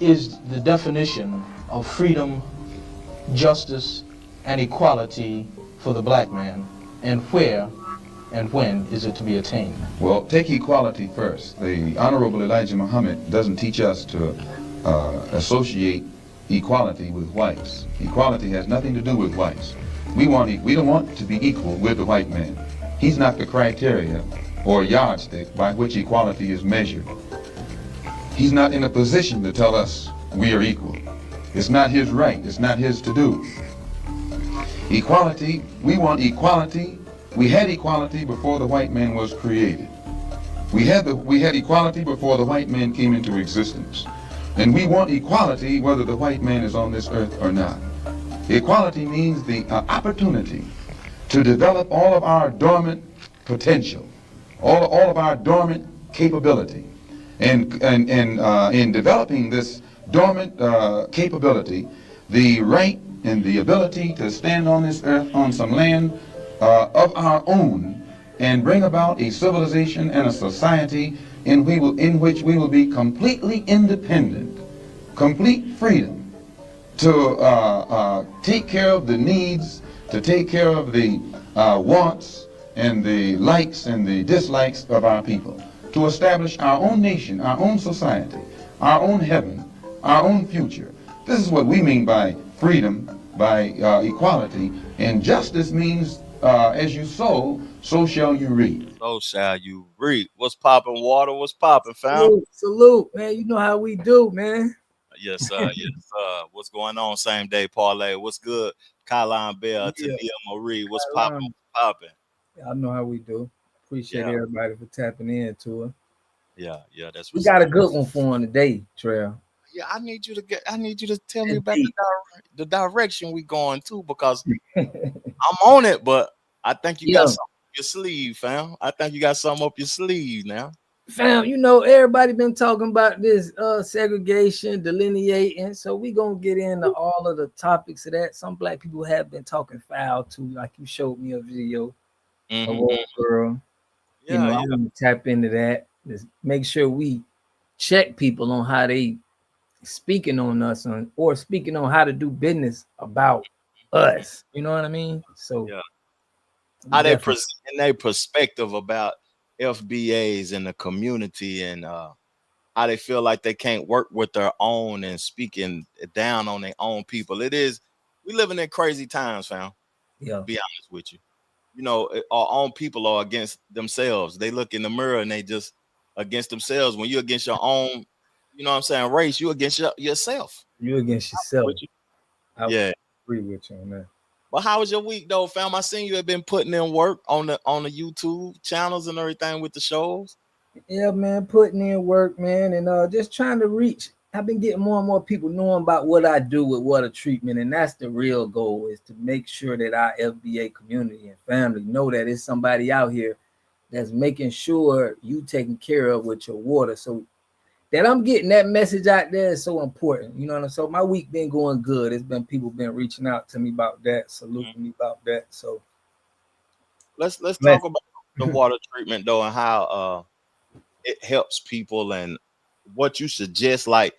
is the definition of freedom, justice, and equality for the black man, and where and when is it to be attained? Well, take equality first. The Honorable Elijah Muhammad doesn't teach us to associate equality with whites. Equality has nothing to do with whites. We don't want to be equal with the white man. He's not the criteria or yardstick by which equality is measured. He's not in a position to tell us we are equal. It's not his right. It's not his to do. Equality, we want equality. We had equality before the white man was created. We had equality before the white man came into existence. And we want equality whether the white man is on this earth or not. Equality means the opportunity to develop all of our dormant potential, all of our dormant capability. And in developing this dormant capability, the right and the ability to stand on this earth on some land of our own and bring about a civilization and a society in which we will be completely independent, complete freedom to take care of the needs, to take care of the wants and the likes and the dislikes of our people, to establish our own nation, our own society, our own heaven, our own future. This is what we mean by freedom, by equality, and justice means as you sow, so shall you reap. So shall you reap. What's popping, water? What's popping, fam? Salute, man. You know how we do, man. Yes, sir. Yes, sir. What's going on? Same day parlay. What's good? Kyline Bell, Talia Marie. What's popping? Popping. I know how we do. Appreciate everybody for tapping into it. Yeah, that's we got a good one for him today, Trail. Yeah, I need you to tell me about the direction we going to, because I'm on it, but I think you got something up your sleeve, fam. I think you got something up your sleeve now. Fam, you know, everybody been talking about this segregation, delineating. So we gonna get into all of the topics of that. Some black people have been talking foul too, like you showed me a video of old girl. I want to tap into that. Just make sure we check people on how they speaking on us or speaking on how to do business about us. You know what I mean? So how they present their perspective about FBAs in the community, and how they feel like they can't work with their own and speaking down on their own people. We living in crazy times, fam. Yeah. Be honest with you. You know, our own people are against themselves. They look in the mirror and they just against themselves. When you're against your own, you know what I'm saying, race, you're against yourself. You're against yourself. I agree with you on that. But how was your week though, fam? I seen you have been putting in work on the YouTube channels and everything with the shows. Yeah, man, putting in work, man, and just trying to reach. I've been getting more and more people knowing about what I do with water treatment, and that's the real goal, is to make sure that our FBA community and family know that it's somebody out here that's making sure you taken care of with your water. So that I'm getting that message out there is so important. You know what I'm saying? So my week been going good. It's been people been reaching out to me about that, saluting me about that. So let's talk about the water treatment though, and how it helps people, and what you suggest, like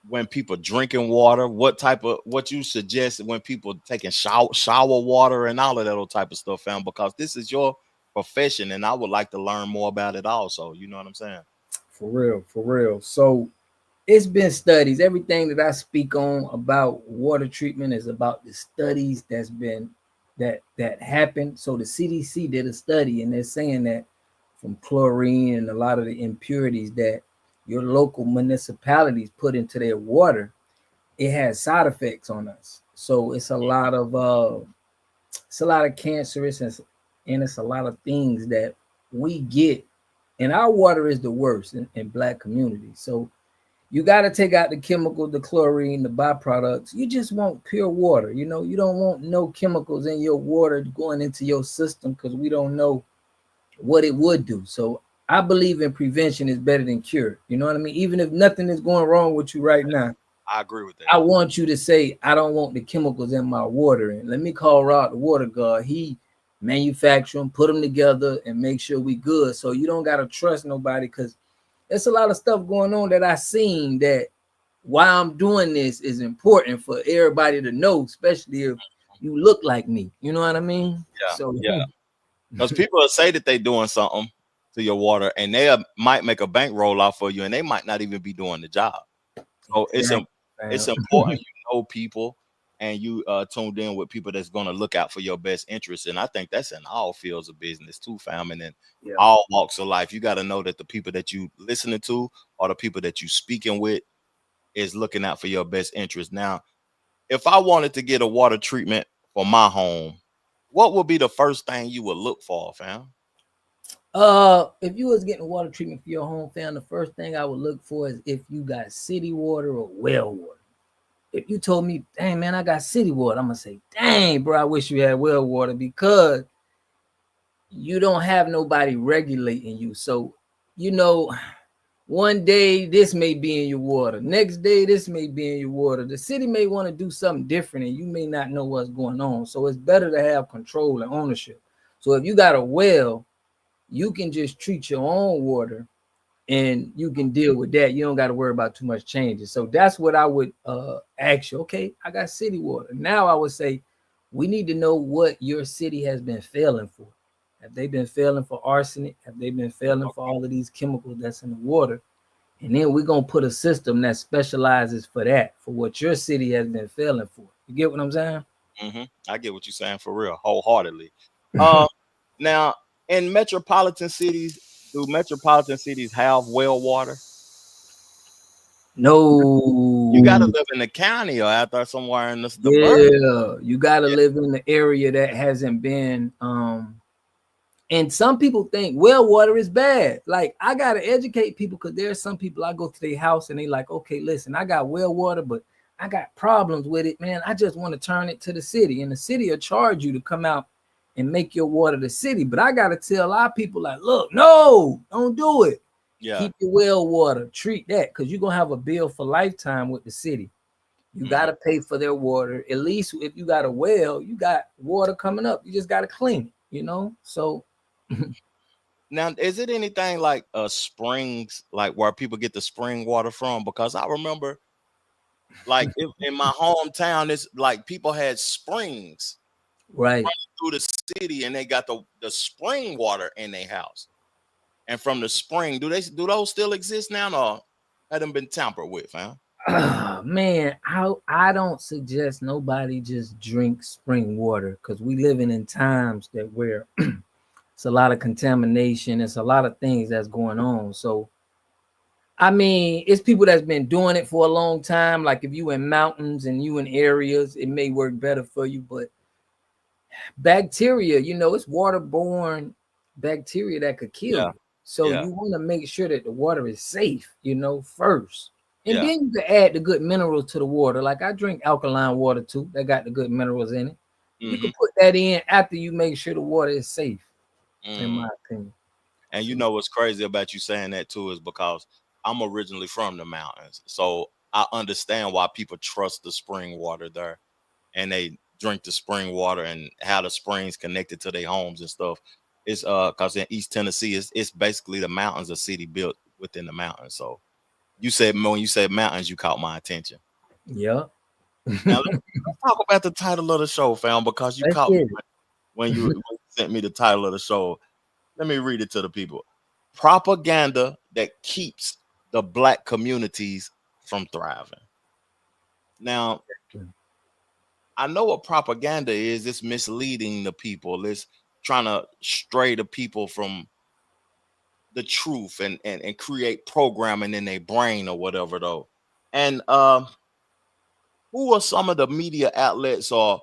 when people drinking water, what you suggest when people taking shower water and all of that type of stuff, fam, because this is your profession and I would like to learn more about it also. You know what I'm saying? For real. So it's been studies. Everything that I speak on about water treatment is about the studies that happened. So the CDC did a study, and they're saying that from chlorine and a lot of the impurities that your local municipalities put into their water, it has side effects on us. So it's a lot of cancerous, and it's a lot of things that we get, and our water is the worst in black communities. So you got to take out the chemical, the chlorine, the byproducts. You just want pure water. You know, you don't want no chemicals in your water going into your system, because we don't know what it would do. So I believe in prevention is better than cure. You know what I mean? Even if nothing is going wrong with you right now, I agree with that. I want you to say, I don't want the chemicals in my water. And let me call Rod, the water guard. He manufacture them, put them together, and make sure we good. So you don't got to trust nobody, because there's a lot of stuff going on that I seen that why I'm doing this is important for everybody to know, especially if you look like me. You know what I mean? Yeah, So yeah. Because people will say that they're doing something to your water, and they might make a bankroll out for you, and they might not even be doing the job. So it's important you know people, and you tuned in with people that's going to look out for your best interests. And I think that's in all fields of business too, fam, and in all walks of life. You got to know that the people that you listening to or the people that you speaking with is looking out for your best interest. Now, if I wanted to get a water treatment for my home, what would be the first thing you would look for, fam? If you was getting water treatment for your home, fam, the first thing I would look for is if you got city water or well water. If you told me, dang man, I got city water, I'm gonna say, dang, bro, I wish you had well water, because you don't have nobody regulating you. So, you know, one day this may be in your water, next day this may be in your water. The city may want to do something different and you may not know what's going on. So it's better to have control and ownership. So if you got a well, you can just treat your own water and you can deal with that. You don't got to worry about too much changes. So that's what I would ask you. Okay, I got city water. Now I would say we need to know what your city has been failing for. Have they been failing for arsenic? Have they been failing for all of these chemicals that's in the water? And then we're going to put a system that specializes for that, for what your city has been failing for. You get what I'm saying? I get what you're saying for real, wholeheartedly. Now, in metropolitan cities, do metropolitan cities have well water? No. You got to live in the county or out there somewhere in the Yeah, you got to live in the area that hasn't been and some people think well water is bad. Like, I got to educate people, because there's some people I go to their house and they like, okay, listen, I got well water, but I got problems with it, man. I just want to turn it to the city, and the city will charge you to come out and make your water the city. But I got to tell a lot of people, like, look, no, don't do it. Keep your well water, treat that, because you're going to have a bill for lifetime with the city. You got to pay for their water. At least if you got a well, you got water coming up. You just got to clean it, you know? So now, is it anything like springs, like where people get the spring water from? Because I remember, like, in my hometown, it's like people had springs right through the city, and they got the spring water in their house. And from the spring, do those still exist now, or haven't been tampered with, fam? Man, I don't suggest nobody just drink spring water, because we living in times that where it's a lot of contamination. It's a lot of things that's going on. So I mean, it's people that's been doing it for a long time. Like if you in mountains and you in areas, it may work better for you. But bacteria, you know, it's waterborne bacteria that could kill you. So you want to make sure that the water is safe, you know, first. And then you can add the good minerals to the water. Like I drink alkaline water too, that got the good minerals in it. You can put that in after you make sure the water is safe, in my opinion. And you know what's crazy about you saying that too is because I'm originally from the mountains. So I understand why people trust the spring water there, and they drink the spring water and how the springs connected to their homes and stuff. It's because in East Tennessee, it's basically the mountains, a city built within the mountains. So you said, when you said mountains, you caught my attention. Yeah. Now let's talk about the title of the show, fam, because you caught me when you sent me the title of the show. Let me read it to the people. Propaganda that keeps the Black communities from thriving. Now, I know what propaganda is. It's misleading the people. It's trying to stray the people from the truth and create programming in their brain or whatever, though. And who are some of the media outlets, or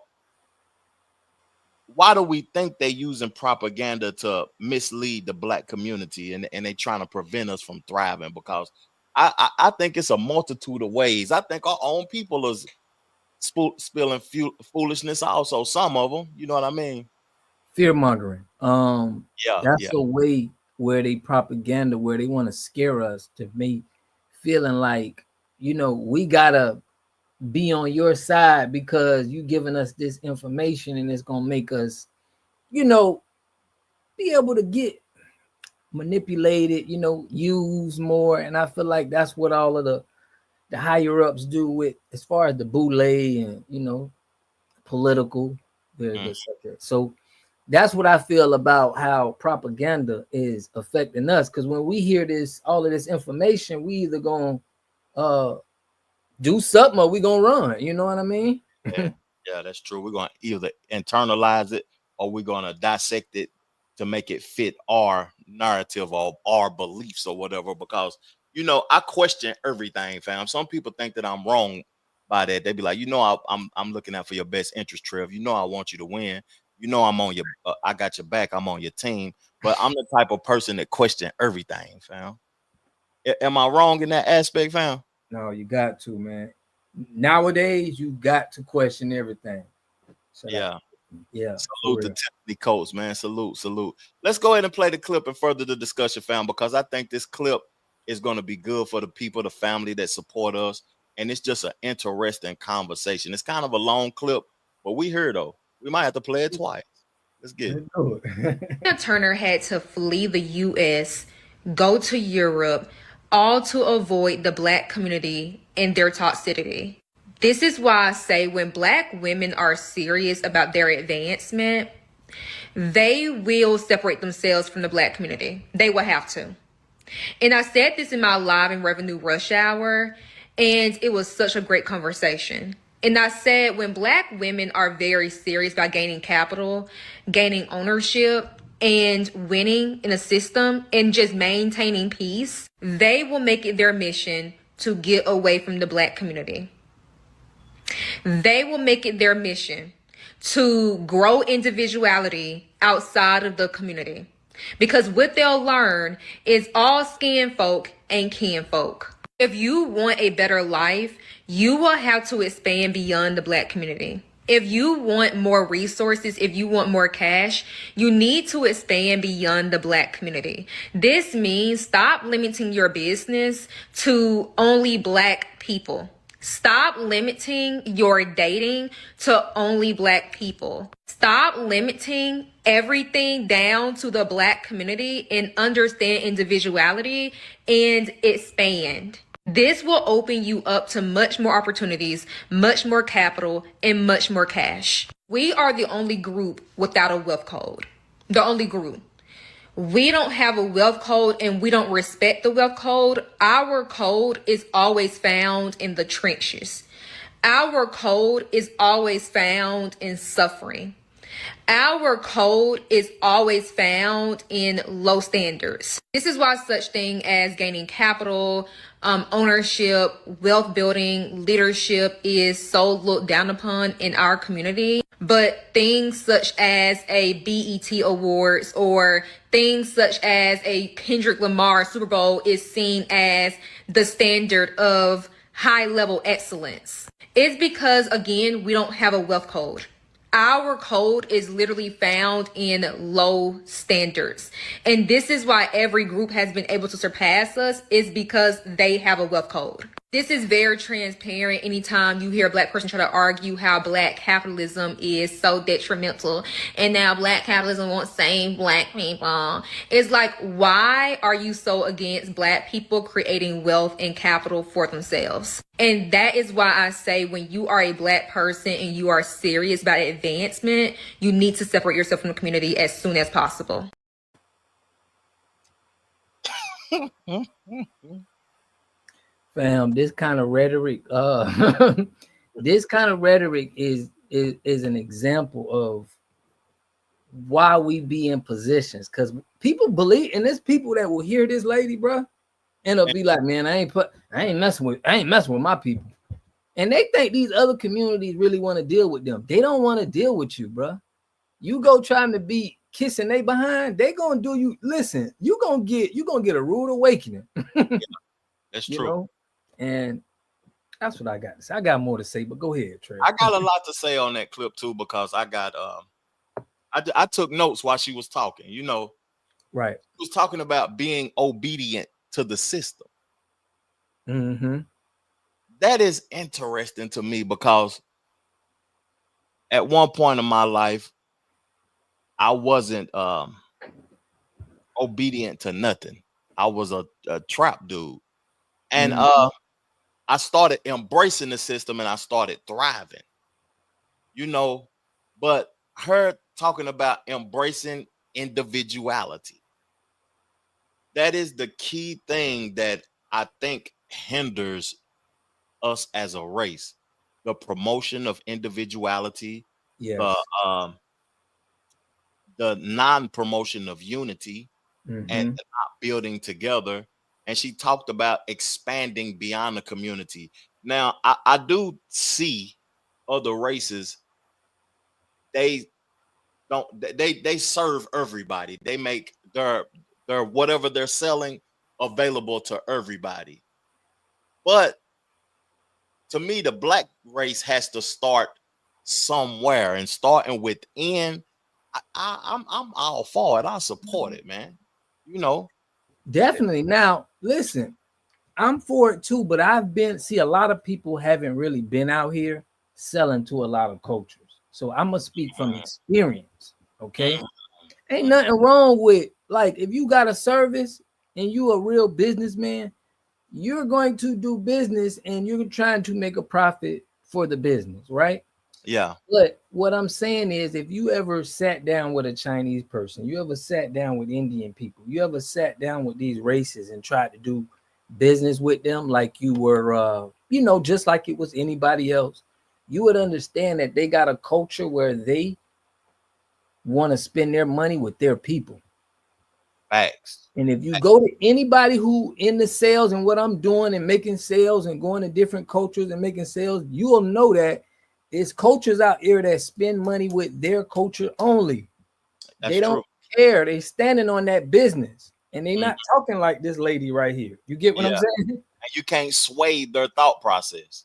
why do we think they're using propaganda to mislead the Black community, and they trying to prevent us from thriving? Because I think it's a multitude of ways. I think our own people is spilling foolishness also, some of them, you know what I mean? Fear mongering. That's a way where they propaganda, where they want to scare us to me feeling like, you know, we gotta be on your side because you giving us this information and it's gonna make us, you know, be able to get manipulated, you know, use more. And I feel like that's what all of the the higher ups do with as far as the boule and political the subject. So that's what I feel about how propaganda is affecting us. Because when we hear all of this information, we either gonna do something or we gonna run. You know what I mean? Yeah, that's true. We're gonna either internalize it or we're gonna dissect it to make it fit our narrative or our beliefs or whatever. Because I question everything, fam. Some people think that I'm wrong by that. They be like, I'm looking out for your best interest, Trev. I want you to win. I'm on your. I got your back. I'm on your team. But I'm the type of person that question everything, fam. Am I wrong in that aspect, fam? No, you got to, man. Nowadays, you got to question everything. So yeah. Salute to Tiffany Coates, man. Salute. Let's go ahead and play the clip and further the discussion, fam, because I think this clip is going to be good for the people, the family that support us. And it's just an interesting conversation. It's kind of a long clip, but we here though. We might have to play it twice. Let's get it. Turner had to flee the U.S., go to Europe, all to avoid the Black community and their toxicity. This is why I say when Black women are serious about their advancement, they will separate themselves from the Black community. They will have to. And I said this in my live and revenue rush hour, and it was such a great conversation. And I said when Black women are very serious about gaining capital, gaining ownership, and winning in a system and just maintaining peace, they will make it their mission to get away from the Black community. They will make it their mission to grow individuality outside of the community. Because what they'll learn is all skin folk ain't kin folk. If you want a better life, you will have to expand beyond the Black community. If you want more resources, if you want more cash, you need to expand beyond the Black community. This means stop limiting your business to only Black people. Stop limiting your dating to only Black people. Stop limiting everything down to the Black community and understand individuality and expand. This will open you up to much more opportunities, much more capital, and much more cash. We are the only group without a wealth code. The only group. We don't have a wealth code and we don't respect the wealth code. Our code is always found in the trenches. Our code is always found in suffering. Our code is always found in low standards. This is why such thing as gaining capital, ownership, wealth building, leadership is so looked down upon in our community. But things such as a BET Awards or things such as a Kendrick Lamar Super Bowl is seen as the standard of high level excellence. It's because, again, we don't have a wealth code. Our code is literally found in low standards. And this is why every group has been able to surpass us, is because they have a wealth code. This is very transparent. Anytime you hear a Black person try to argue how Black capitalism is so detrimental and now Black capitalism won't save Black people, it's like, why are you so against Black people creating wealth and capital for themselves? And that is why I say when you are a Black person and you are serious about advancement, you need to separate yourself from the community as soon as possible. Fam, this kind of rhetoric, this kind of rhetoric is an example of why we be in positions. Because people believe, and there's people that will hear this lady, bro, and they'll be like, "Man, I ain't messing with my people," and they think these other communities really want to deal with them. They don't want to deal with you, bro. You go trying to be kissing they behind, they gonna do you. Listen, you gonna get a rude awakening. Yeah, that's true. Know? And that's what I got to say. I got more to say, but go ahead, Trey. I got a lot to say on that clip too, because I got I took notes while she was talking, Right. She was talking about being obedient to the system. Mm-hmm. That is interesting to me because at one point in my life, I wasn't obedient to nothing. I was a trap dude. And I started embracing the system and I started thriving, you know. But her talking about embracing individuality, that is the key thing that I think hinders us as a race. The promotion of individuality, Yes. the um, the non-promotion of unity, and Mm-hmm. the not building together. And she talked about expanding beyond the community. Now, I do see other races, they they serve everybody. They make their whatever they're selling available to everybody. But to me, the black race has to start somewhere, and starting within, I'm all for it. I support it, man. You know. Definitely. Now, listen, I'm for it too, but I've been see a lot of people haven't really been out here selling to a lot of cultures. So I must speak from experience. Okay. Ain't nothing wrong with, like, if you got a service and you a real businessman, you're going to do business and you're trying to make a profit for the business, right? Yeah. But what I'm saying is, if you ever sat down with a Chinese person, you ever sat down with Indian people, you ever sat down with these races and tried to do business with them like you were, just like it was anybody else, you would understand that they got a culture where they want to spend their money with their people. Facts. And if you go to anybody who in the sales and what I'm doing and making sales and going to different cultures and making sales, you will know that it's cultures out here that spend money with their culture only. That's They don't true. care. They standing on that business. And they Mhm. not talking like this lady right here. You get what I'm Yeah. saying? And you can't sway their thought process.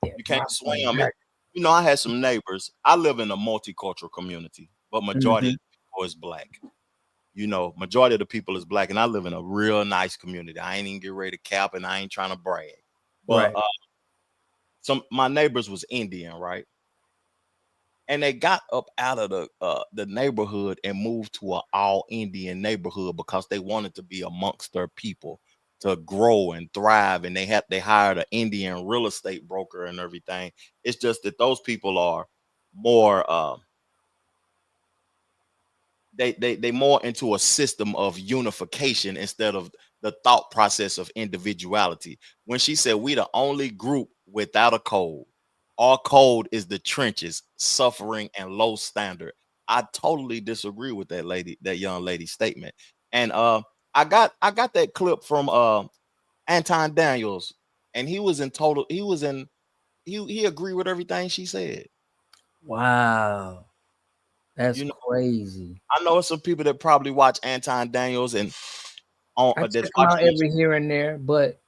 Yeah, You can't sway them. exactly. You know, I had some neighbors. I live in a multicultural community, but majority of the people is black. You know, majority of the people is black, and I live in a real nice community. I ain't even get ready to cap, and I ain't trying to brag. But Right. some my neighbors was Indian, right? And they got up out of the neighborhood and moved to an all Indian neighborhood because they wanted to be amongst their people, to grow and thrive. And they hired an Indian real estate broker and everything. It's just that those people are more they more into a system of unification instead of the thought process of individuality. When she said we the only group without a code, our code is the trenches, suffering and low standard. I totally disagree with that young lady statement. And I got that clip from Anton Daniels, and he agreed with everything she said. Wow. That's You know, crazy. I know some people that probably watch Anton Daniels and I that's check them out watching this. every here and there, but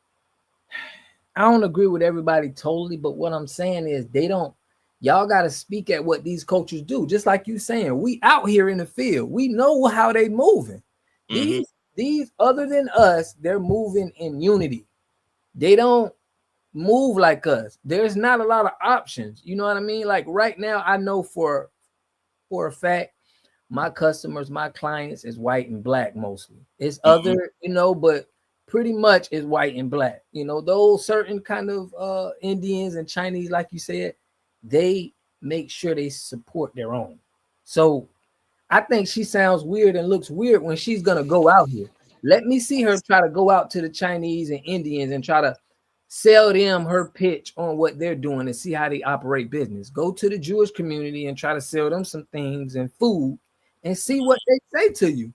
I don't agree with everybody totally. But what I'm saying is y'all got to speak at what these cultures do. Just like you saying, we out here in the field, we know how they moving. Mm-hmm. These other than us, they're moving in unity. They don't move like us. There's not a lot of options. You know what I mean? Like right now, I know for a fact, my customers, my clients is white and black mostly. It's Mm-hmm. other, but pretty much is white and black. Those certain kind of Indians and Chinese, like you said, they make sure they support their own. So I think she sounds weird and looks weird when she's gonna go out here. Let me see her try to go out to the Chinese and Indians and try to sell them her pitch on what they're doing and see how they operate business. Go to the Jewish community and try to sell them some things and food and see what they say to you.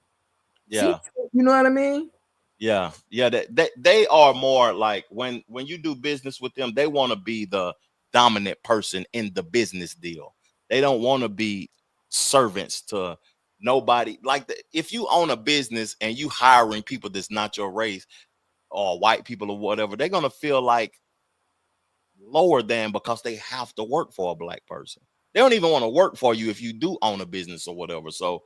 See, Yeah. you know what I mean? Yeah. Yeah. That they are more like when you do business with them, they want to be the dominant person in the business deal. They don't want to be servants to nobody. Like if you own a business and you hiring people that's not your race or white people or whatever, they're gonna feel like lower than because they have to work for a black person. They don't even want to work for you if you do own a business or whatever. So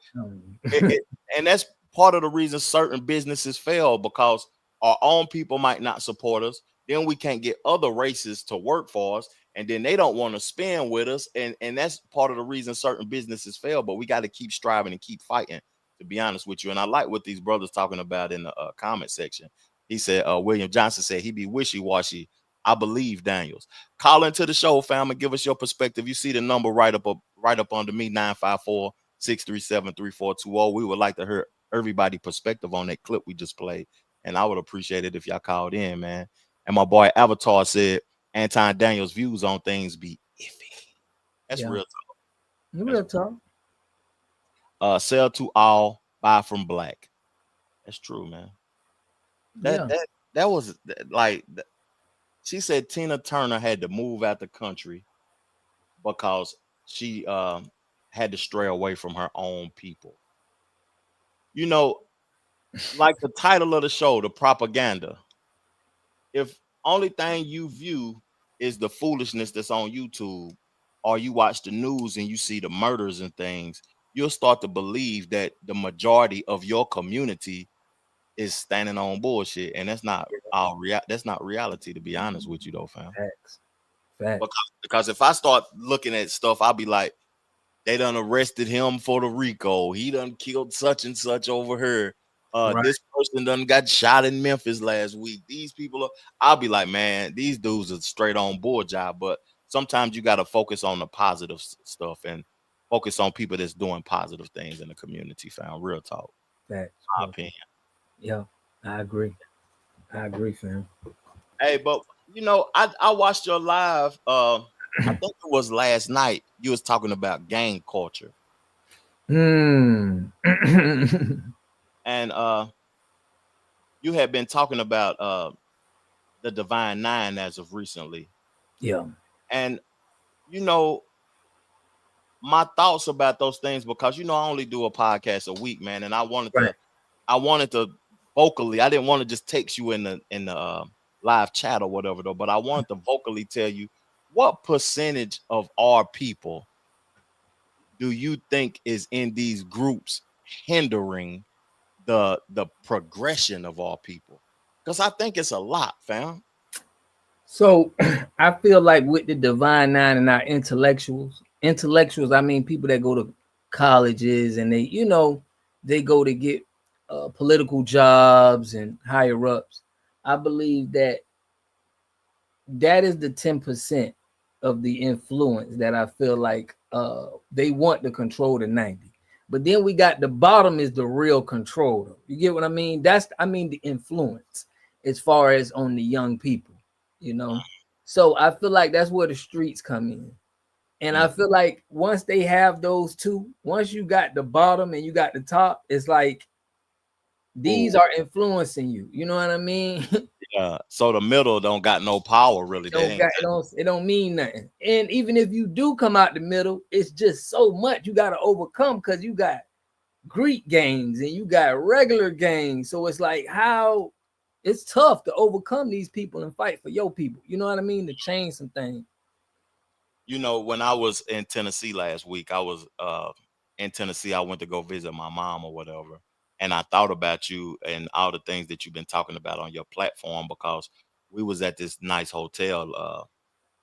it, and that's part of the reason certain businesses fail, because our own people might not support us. Then we can't get other races to work for us, and then they don't want to spend with us, and that's part of the reason certain businesses fail. But we got to keep striving and keep fighting, to be honest with you. And I like what these brothers talking about in the comment section. He said William Johnson said he be wishy-washy I believe Daniels. Call into the show, fam, and give us your perspective. You see the number right up under me, 954-637-3420. We would like to hear everybody's perspective on that clip we just played. And I would appreciate it if y'all called in, man. And my boy Avatar said Anton Daniels' views on things be iffy. That's real talk. Real talk. Sell to all, buy from black. That's true, man. That was like, she said Tina Turner had to move out the country because she had to stray away from her own people. You know, like the title of the show, The Propaganda. If only thing you view is the foolishness that's on YouTube, or you watch the news and you see the murders and things, you'll start to believe that the majority of your community is standing on bullshit, and that's not that's not reality, to be honest with you, though, fam. Facts. Because if I start looking at stuff, I'll be like, they done arrested him for the RICO. He done killed such and such over here. This person done got shot in Memphis last week. These people I'll be like, man, these dudes are straight on board job. But sometimes you got to focus on the positive stuff and focus on people that's doing positive things in the community, fam. Real talk. Facts. My opinion. Yeah, I agree, fam. Hey, but you know, I watched your live. I think it was last night. You was talking about gang culture. And you had been talking about the Divine Nine as of recently. Yeah. And you know, my thoughts about those things, because you know I only do a podcast a week, man, and I wanted to vocally. I didn't want to just text you in the live chat or whatever, though, but I wanted to vocally tell you, what percentage of our people do you think is in these groups hindering the progression of our people? Because I think it's a lot, fam. So I feel like with the Divine Nine and our intellectuals, I mean people that go to colleges and they, you know, they go to get political jobs and higher ups. I believe that is the 10% of the influence that I feel like they want to control the 90. But then we got the bottom is the real control. You get what I mean? The influence as far as on the young people, you know. So I feel like that's where the streets come in. And I feel like once they have those two, once you got the bottom and you got the top, it's like these are influencing you. You know what I mean? Yeah. So the middle don't got no power, really. It don't mean nothing. And even if you do come out the middle, it's just so much you got to overcome, because you got Greek gangs and you got regular gangs. So it's like how it's tough to overcome these people and fight for your people. You know what I mean? To change some things. You know, when I was in Tennessee last week, I was in Tennessee. I went to go visit my mom or whatever. And I thought about you and all the things that you've been talking about on your platform, because we was at this nice hotel.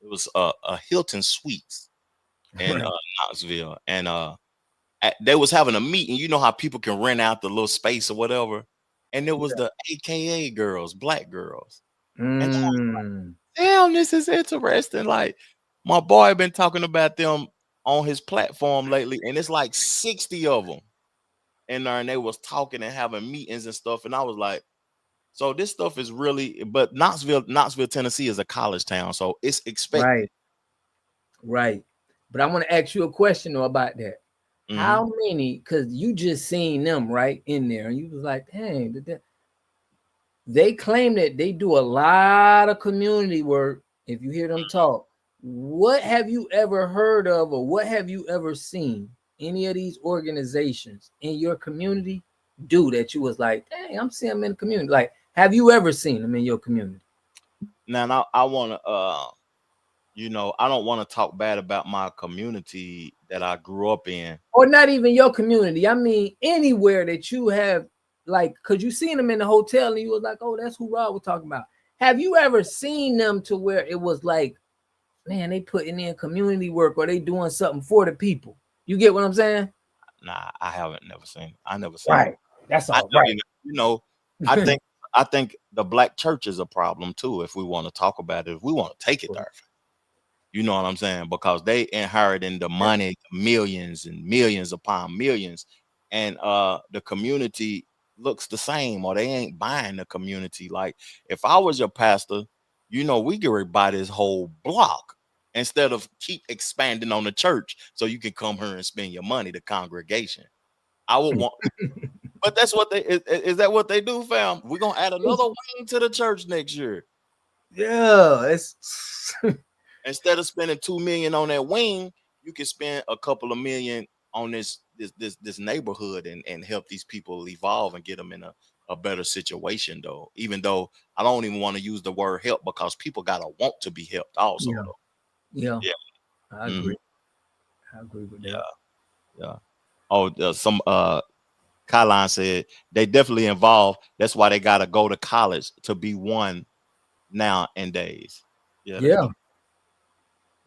It was a Hilton Suites in Knoxville. And they was having a meeting. You know how people can rent out the little space or whatever. And it was the AKA girls, black girls. And I was like, damn, this is interesting. Like, my boy been talking about them on his platform lately, and it's like 60 of them in there, and they was talking and having meetings and stuff. And I was like, so this stuff is really, but Knoxville, Tennessee is a college town, so it's expected. Right. But I want to ask you a question though about that. How many, because you just seen them right in there, and you was like, dang, they claim that they do a lot of community work. If you hear them talk, what have you ever heard of, or what have you ever seen any of these organizations in your community do that you was like, dang, I'm seeing them in the community? Like, have you ever seen them in your community? Now I want to, you know, I don't want to talk bad about my community that I grew up in, or not even your community. I mean, anywhere that you have, like, because you seen them in the hotel and you was like, oh, that's who Rob was talking about. Have you ever seen them to where it was like, man, they putting in community work, or they doing something for the people? You get what I'm saying? Nah, I haven't never seen. I never seen. Right. That's all right. You know, I think I think the black church is a problem too. If we want to talk about it, if we want to take it there, you know what I'm saying? Because they inheriting the money, millions and millions upon millions, and the community looks the same, or they ain't buying the community. Like if I was your pastor, you know, we get ready to buy this whole block instead of keep expanding on the church so you can come here and spend your money, the congregation. I would want, but that's what they is that what they do, fam? We're gonna add another wing to the church next year. Yeah, it's Instead of spending $2 million on that wing, you can spend a couple of million on this neighborhood and help these people evolve and get them in a better situation, though. Even though I don't even want to use the word help, because people gotta want to be helped also, though. Yeah. I agree. Mm-hmm. I agree with that. Yeah. Oh, some Kylan said they definitely involved. That's why they gotta go to college to be one nowadays. Yeah.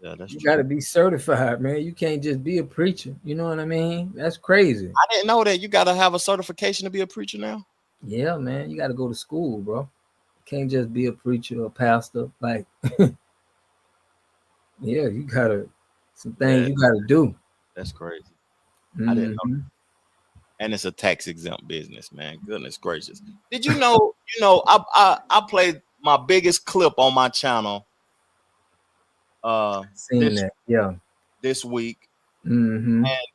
That's you true. got to be certified, man. You can't just be a preacher. You know what I mean? That's crazy. I didn't know that you got to have a certification to be a preacher now. Yeah, man. You got to go to school, bro. You can't just be a preacher or pastor. Like, yeah, you got to, some things you got to do. That's crazy. Mm-hmm. I didn't know. And it's a tax exempt business, man. Goodness gracious. Did you know, I played my biggest clip on my channel this week. Mm-hmm. And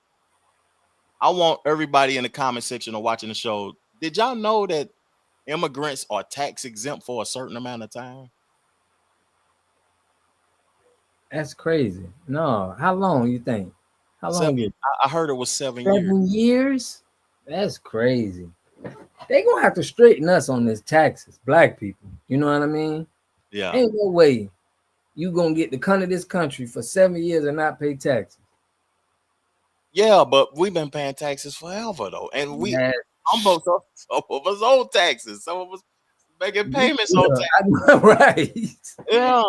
I want everybody in the comment section or watching the show. Did y'all know that immigrants are tax exempt for a certain amount of time? That's crazy. No, how long you think? How long? I heard it was 7 years. 7 years? That's crazy. They gonna have to straighten us on this taxes, black people. You know what I mean? Yeah. Ain't no way you gonna get to come to this country for 7 years and not pay taxes. Yeah, but we've been paying taxes forever though, and some of us owe taxes. Some of us making payments on taxes. Right. Yeah.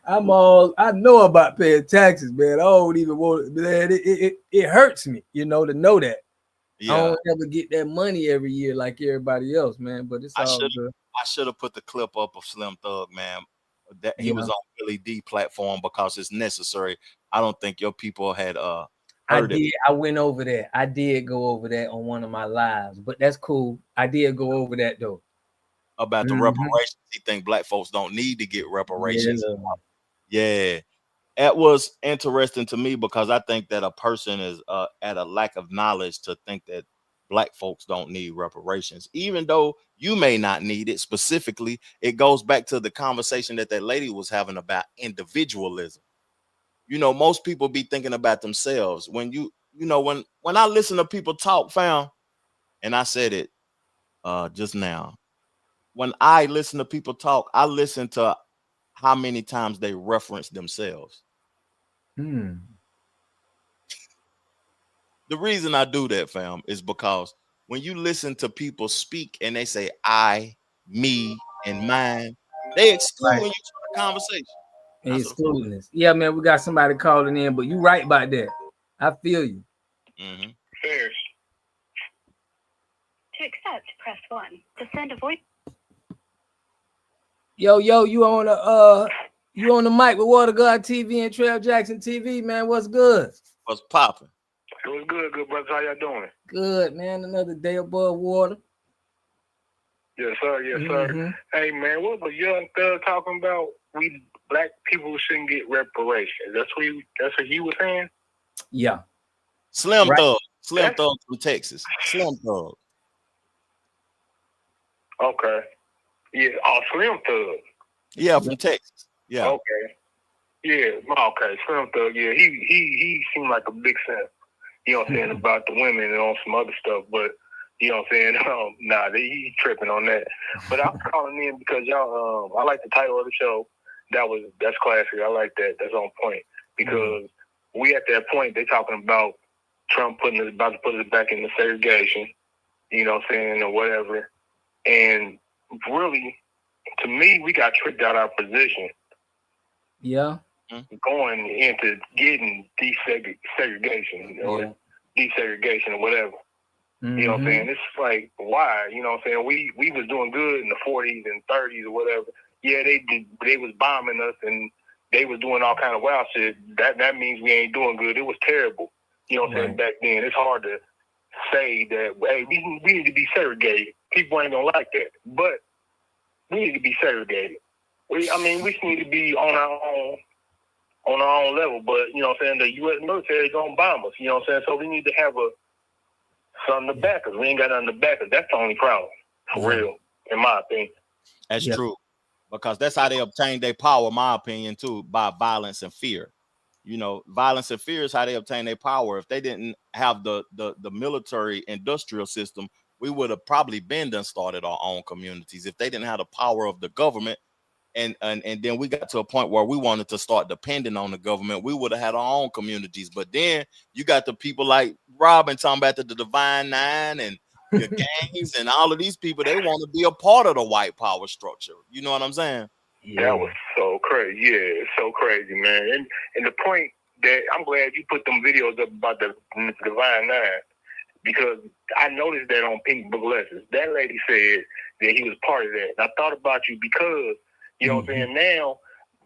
I know about paying taxes, man. I don't even want, man. It hurts me, to know that. Yeah. I don't ever get that money every year like everybody else, man. But it's all good. I should have put the clip up of Slim Thug, man. That he was on Billy D platform because it's necessary. I don't think your people had heard it. I went over that. I did go over that on one of my lives, but that's cool. I did go over that though. About the reparations. He think black folks don't need to get reparations. Yeah. It was interesting to me because I think that a person is at a lack of knowledge to think that black folks don't need reparations, even though you may not need it specifically. It goes back to the conversation that lady was having about individualism. Most people be thinking about themselves. When when I listen to people talk, fam, and I said it just now, when I listen to people talk, I listen to how many times they reference themselves. The reason I do that, fam, is because when you listen to people speak and they say I, me, and mine, they exclude you from the conversation. Excluding this. Yeah, man, we got somebody calling in, but you right about that. I feel you. To accept, press 1. To send a voice. Yo, you on the mic with Water God TV and Trail Jackson TV, man. What's good? What's popping? It was good, brother. How y'all doing? Good, man. Another day above water. Yes, sir. Yes, sir. Hey, man, what was Young Thug talking about? We black people shouldn't get reparations. That's what he was saying? Yeah. Slim Thug. Slim Thug from Texas. Slim Thug. Okay. Yeah, Slim Thug. Yeah, from Texas. Yeah. Okay. Yeah, okay. Slim Thug, yeah. He seemed like a big sense. You know what I'm saying, about the women and on some other stuff, but you know what I'm saying? He tripping on that. But I'm calling in because y'all I like the title of the show. That's classic. I like that. That's on point. Because we at that point, they talking about Trump about to put us back in the segregation, you know what I'm saying, or whatever. And really, to me, we got tricked out our position. Yeah. Going into getting desegregation or desegregation or whatever. You know what I'm saying? It's like, why? You know what I'm saying? We was doing good in the 40s and 30s or whatever. Yeah, they was bombing us and they was doing all kind of wild shit. That means we ain't doing good. It was terrible. You know what I'm saying? Back then, it's hard to say that, hey, we need to be segregated. People ain't gonna like that, but we need to be segregated. We just need to be on our own level. But you know what I'm saying? The U.S. military is gonna bomb us. You know what I'm saying? So we need to have something to back us. We ain't got nothing to back us. That's the only problem, for real, in my opinion. That's true, because that's how they obtain their power, in my opinion, too, by violence and fear. You know, violence and fear is how they obtain their power. If they didn't have the military industrial system, we would have probably been done started our own communities. If they didn't have the power of the government, and then we got to a point where we wanted to start depending on the government, we would have had our own communities. But then you got the people like Robin talking about the Divine Nine and the gangs and all of these people. They want to be a part of the white power structure. You know what I'm saying? That was so crazy. Yeah, it's so crazy, man. And the point that I'm glad you put them videos up about the Divine Nine, because I noticed that on Pink Book Lessons. That lady said that he was part of that. And I thought about you because, you know what I'm saying, now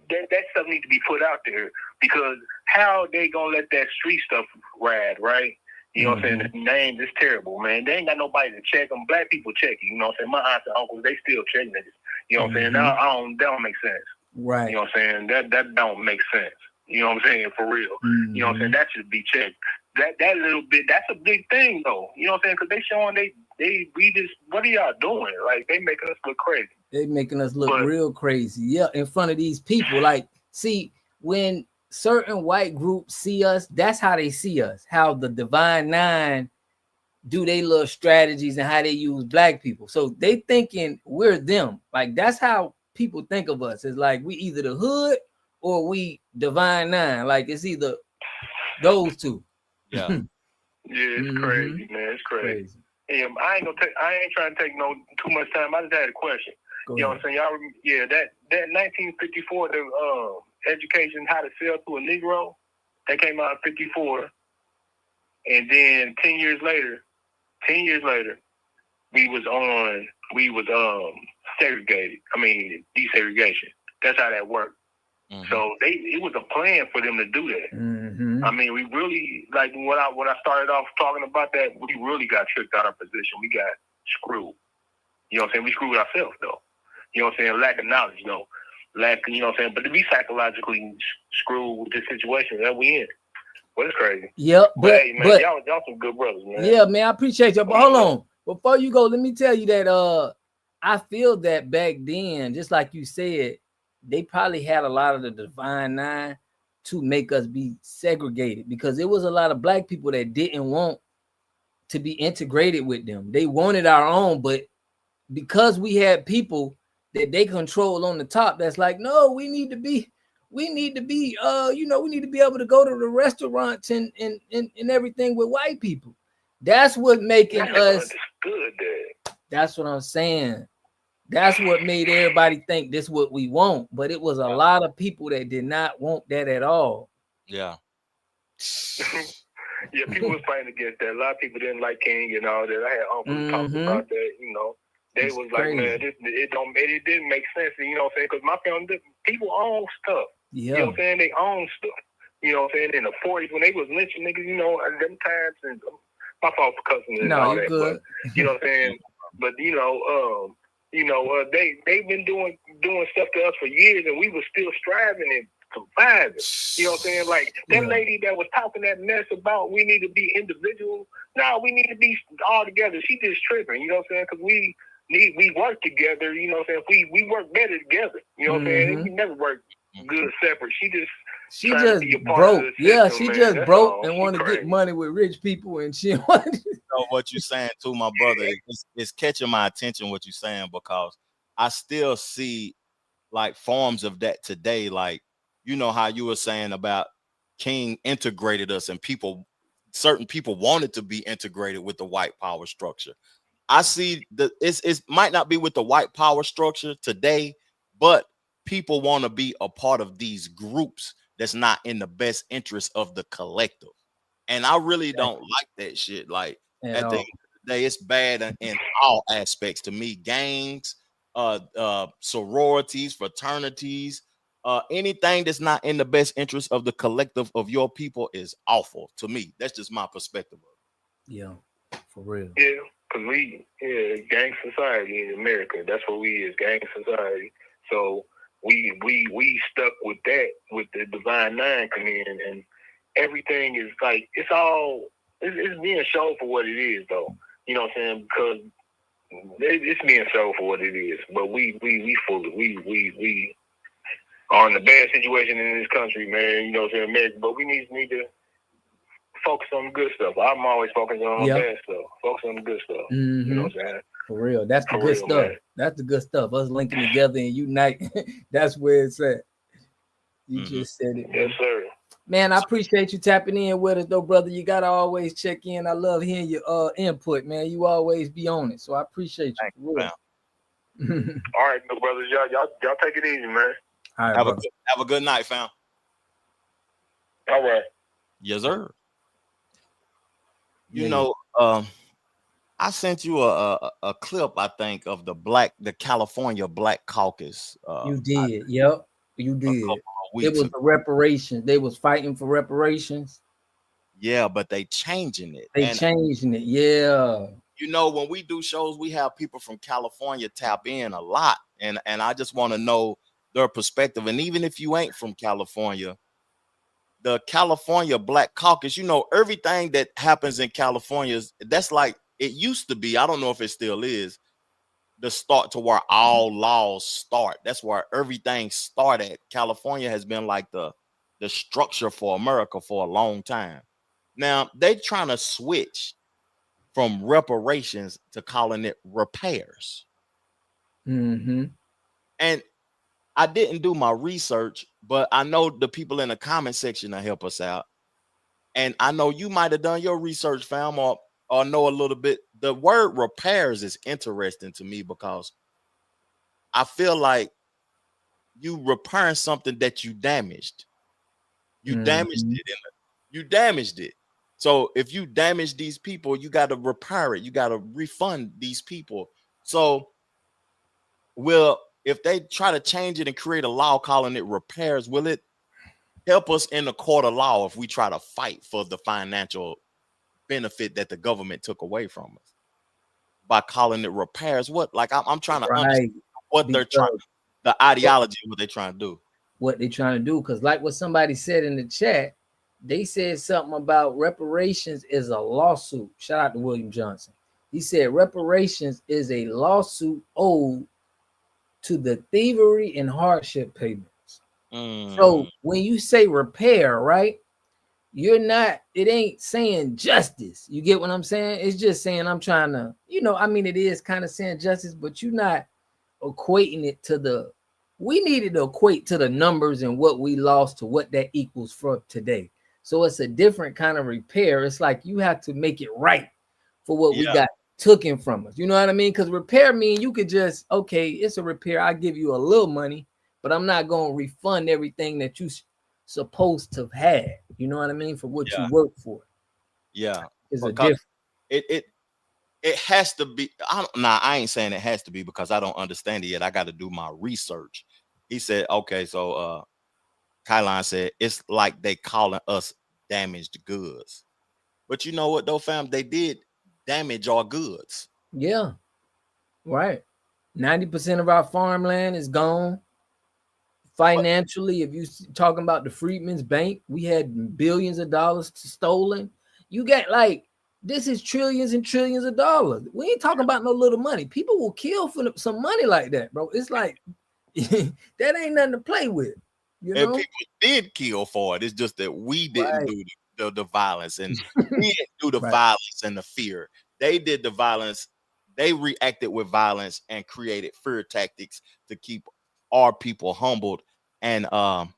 that stuff needs to be put out there, because how they gonna let that street stuff ride, right? You know what I'm saying? The name is terrible, man. They ain't got nobody to check them. Black people check you. You know what I'm saying? My aunts and uncles, they still check niggas. You know what I'm saying? Now, that don't make sense. Right. You know what I'm saying? That don't make sense. You know what I'm saying? For real. You know what I'm saying? That should be checked. That little bit, that's a big thing, though. You know what I'm saying? Because they showing we just, what are y'all doing? Like, they making us look crazy. They making us look real crazy. Yeah, in front of these people. Like, see, when certain white groups see us, that's how they see us. How the Divine Nine do they little strategies and how they use black people. So they thinking we're them. Like, that's how people think of us. It's like we either the hood or we Divine Nine. Like, it's either those two. Yeah. Yeah, it's crazy, man. It's crazy. Yeah, I ain't trying to take too much time. I just had a question. You know what I'm saying? Y'all, that 1954, the education how to sell to a Negro, that came out in 54, and then 10 years later, we was segregated. I mean, desegregation. That's how that worked. So it was a plan for them to do that. I mean, we really, like, when I started off talking about that, we really got tricked out of position. We got screwed. You know what I'm saying? We screwed ourselves, though. You know what I'm saying? Lack of knowledge, though. You know what I'm saying? But to be psychologically screwed with this situation that we in. Well, it's crazy. Yep. But hey, man, y'all some good brothers, man. Yeah, man, I appreciate you. But hold on. Before you go, let me tell you that I feel that back then, just like you said, they probably had a lot of the Divine Nine to make us be segregated, because there was a lot of black people that didn't want to be integrated with them. They wanted our own, but because we had people that they control on the top, that's like, no, we need to be we need to be able to go to the restaurants and everything with white people. That's what making us good. That's what I'm saying. That's what made everybody think this is what we want. But it was a lot of people that did not want that at all. Yeah. Yeah, people was fighting against that. A lot of people didn't like King and all that. I had uncles talk about that, you know. They was like, man, it didn't make sense, you know what I'm saying? Because my family, people own stuff. Yeah. You know what I'm saying? They own stuff. You know what I'm saying? In the 40s, when they was lynching niggas, you know, at them times, and my fault for cussing and all that. Good. But, you know what I'm saying? But, they've been doing stuff to us for years, and we were still striving and surviving. You know what I'm saying? Like, that lady that was talking that mess about we need to be individuals. No, we need to be all together. She just tripping, you know what I'm saying? Because we work together, you know what I'm saying? We work better together, you know what I'm saying? We never work good separate. She just broke. Yeah, she just broke and want to get money with rich people, and she wanted. So what you're saying too, my brother, it's catching my attention what you're saying, because I still see like forms of that today. Like, you know how you were saying about King integrated us, and certain people wanted to be integrated with the white power structure. I see that it might not be with the white power structure today, but people want to be a part of these groups that's not in the best interest of the collective. And I really don't like that shit. Like, at the end of day, it's bad in all aspects to me. Gangs, sororities, fraternities, anything that's not in the best interest of the collective of your people is awful to me. That's just my perspective of it. Yeah, for real. Yeah, because gang society in America. That's what we is, gang society. So we stuck with that, with the Divine Nine coming in, and everything is like it's being shown for what it is, though. You know what I'm saying? Because it's being shown for what it is. But we are in a bad situation in this country, man. You know what I'm saying, America. But we need to focus on the good stuff. I'm always focusing on the bad stuff. Focus on the good stuff. Mm-hmm. You know what I'm saying? For real. That's the For good real, stuff. man. That's the good stuff. Us linking together and unite. That's where it's at. You just said it. Yes, sir. Man, I appreciate you tapping in with us, though, brother. You gotta always check in. I love hearing your input, man. You always be on it, so I appreciate you. Thank you, man. All right, no brothers, y'all take it easy, man. All right, have a good night, fam. All right. Yes, sir. You know, I sent you a clip, I think, of the California Black Caucus. You did, yep, you did. It was the reparations. They was fighting for reparations. Yeah, but they changing it. Changing it, yeah. You know, when we do shows, we have people from California tap in a lot, and I just want to know their perspective. And even if you ain't from California, the California Black Caucus, you know, everything that happens in California, that's like it used to be. I don't know if it still is the start to where all laws start. That's where everything started. California has been like the structure for America for a long time. Now they trying to switch from reparations to calling it repairs. And I didn't do my research, but I know the people in the comment section to help us out. And I know you might have done your research, fam, or know a little bit. The word repairs is interesting to me because I feel like you repairing something that you damaged. You damaged it. You damaged it. So if you damage these people, you got to repair it. You got to refund these people. So, if they try to change it and create a law calling it repairs, will it help us in the court of law if we try to fight for the financial benefit that the government took away from us by calling it repairs? What, like, I'm trying to understand what they're trying, the ideology, what they're trying to do. What they're trying to do, because like what somebody said in the chat, they said something about reparations is a lawsuit. Shout out to William Johnson. He said reparations is a lawsuit owed to the thievery and hardship payments. So when you say repair, right, it ain't saying justice. You get what I'm saying? It's just saying I'm trying to, it is kind of saying justice, but you're not equating it to we needed to equate to the numbers and what we lost to what that equals for today. So it's a different kind of repair. It's like you have to make it right for what we got taken from us. You know what I mean? Because repair mean you could just, okay, it's a repair. I'll give you a little money, but I'm not going to refund everything that you supposed to have had. You know what I mean? For what you worked for. Yeah. It's a different. It has to be. I ain't saying it has to be because I don't understand it yet. I got to do my research. He said, okay, so Kylan said it's like they calling us damaged goods. But you know what though, fam? They did damage our goods. Yeah. Right. 90% of our farmland is gone. Financially, if you talking about the Freedmen's Bank, we had billions of dollars stolen. You got this is trillions and trillions of dollars. We ain't talking about no little money. People will kill for some money like that, bro. It's like that ain't nothing to play with. You know? And people did kill for it. It's just that we didn't do the violence, and we didn't do the violence and the fear. They did the violence. They reacted with violence and created fear tactics to keep our people humbled. And our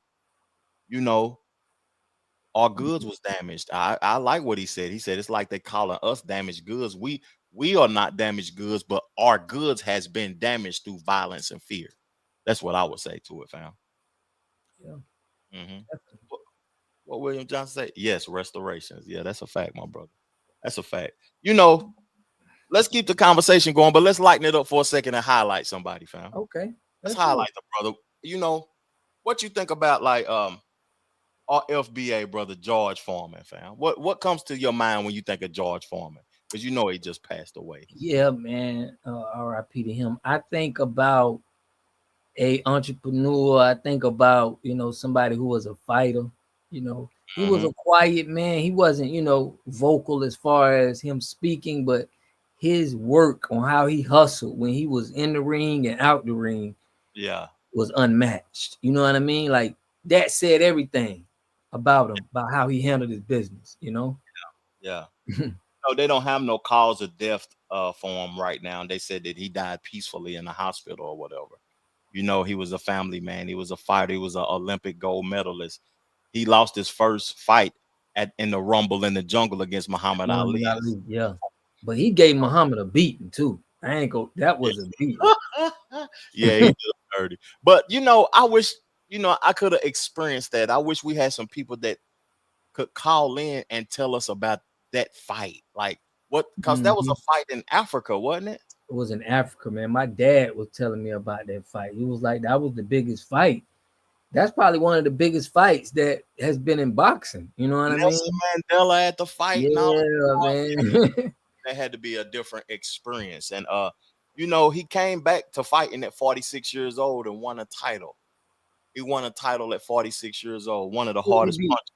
goods was damaged. I like what he said. He said it's like they calling us damaged goods. We are not damaged goods, but our goods has been damaged through violence and fear. That's what I would say to it, fam. Yeah. What William Johnson say? Yes, restorations. Yeah, that's a fact, my brother. That's a fact. let's keep the conversation going, but let's lighten it up for a second and highlight somebody, fam. Okay. Let's highlight the brother. You know, what you think about like our FBA brother George Foreman, fam? What comes to your mind when you think of George Foreman? Because you know he just passed away. Yeah, man. R.I.P. to him. I think about a entrepreneur. I think about, you know, somebody who was a fighter. You know, he was a quiet man. He wasn't, you know, vocal as far as him speaking, but his work on how he hustled when he was in the ring and out the ring, yeah, was unmatched. You know what I mean? Like that said everything about him, about how he handled his business, you know? Yeah. No, they don't have no cause of death for him right now. They said that he died peacefully in the hospital or whatever. You know, he was a family man. He was a fighter. He was an Olympic gold medalist. He lost his first fight in the Rumble in the Jungle against Muhammad Ali. Yeah. But he gave Muhammad a beating too. That was a beating. Yeah, he did dirty. But you know, I wish, you know, I could have experienced that. I wish we had some people that could call in and tell us about that fight. Like what, because that was a fight in Africa, wasn't it? It was in Africa, man. My dad was telling me about that fight. He was like, that was the biggest fight. That's probably one of the biggest fights that has been in boxing. You know what Nelson I mean? Mandela at the fight. Yeah, man. That had to be a different experience. And you know, he came back to fighting at 46 years old and won a title. He won a title at 46 years old. One of the hardest punches.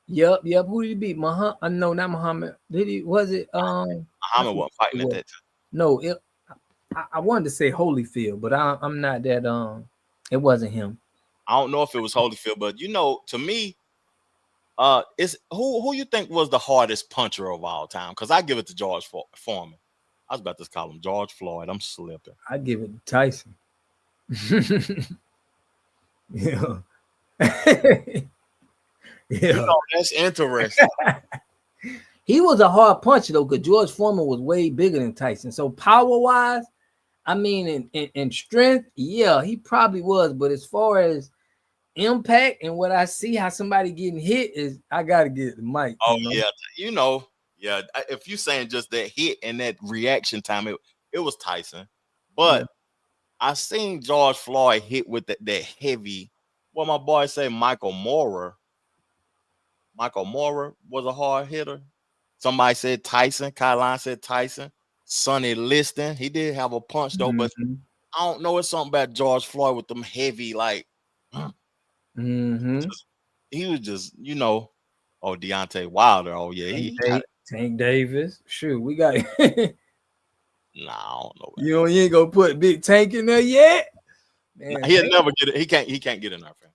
Yep. Who did he beat? Muhammad? No, not Muhammad. Did he? Was it? Muhammad wasn't fighting at that time. No, I wanted to say Holyfield, but I'm not that. It wasn't him. I don't know if it was Holyfield, but you know, to me, it's who you think was the hardest puncher of all time? Because I give it to George Foreman. I was about to call him George Floyd. I'm slipping. I give it to Tyson. Yeah. You know, that's interesting. He was a hard puncher though, because George Foreman was way bigger than Tyson. So power wise, I mean, in strength, yeah, he probably was. But as far as impact and what I see, how somebody getting hit is, I gotta get the mic. Oh yeah, you know, yeah. If you saying just that hit and that reaction time, it was Tyson. But I seen George Floyd hit with that heavy. What my boy say, Michael Moorer. Michael Moorer was a hard hitter. Somebody said Tyson. Kyline said Tyson. Sonny Liston, he did have a punch though, but I don't know. It's something about George Floyd with them heavy, like he was just, you know. Oh, Deontay Wilder. Oh yeah, he got Tank Davis. Shoot, we got. Nah, I don't know. You ain't gonna put Big Tank in there yet. Man, he'll never get it. He can't get in there, fam.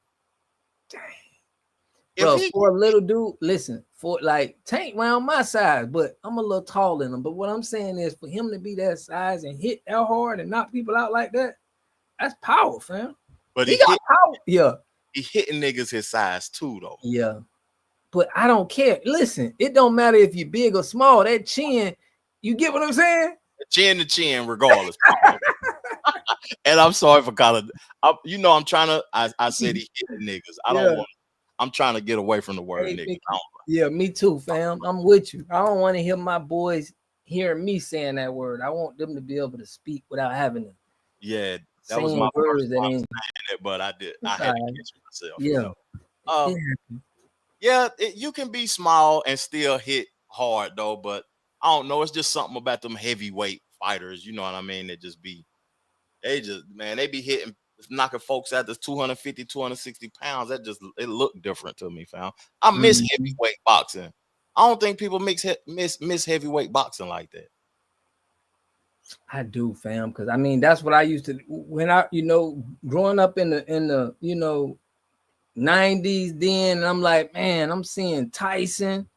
Bro, for a little dude, listen, for like Tank around my size, but I'm a little taller than him. But what I'm saying is, for him to be that size and hit that hard and knock people out like that, that's power, fam. But he got power. Yeah, he hitting niggas his size too, though. Yeah, but I don't care. Listen, it don't matter if you're big or small. That chin, you get what I'm saying? Chin to chin, regardless. And I'm sorry for calling. You know, I'm trying to. I said he hitting niggas. I don't want. I'm trying to get away from the word nigga. Yeah, me too, fam. I'm with you. I don't want to hear my boys hearing me saying that word. I want them to be able to speak without having to. Yeah, that was my first time saying it, but I had to catch myself. Yeah. Yeah, you can be small and still hit hard though, but I don't know. It's just something about them heavyweight fighters. You know what I mean? They be hitting, knocking folks out that's 250, 260 pounds. It looked different to me, fam. I miss heavyweight boxing. I don't think people miss heavyweight boxing like that. I do, fam, because I mean that's what I used to when I, growing up in the 90s. Then I'm like, man, I'm seeing Tyson.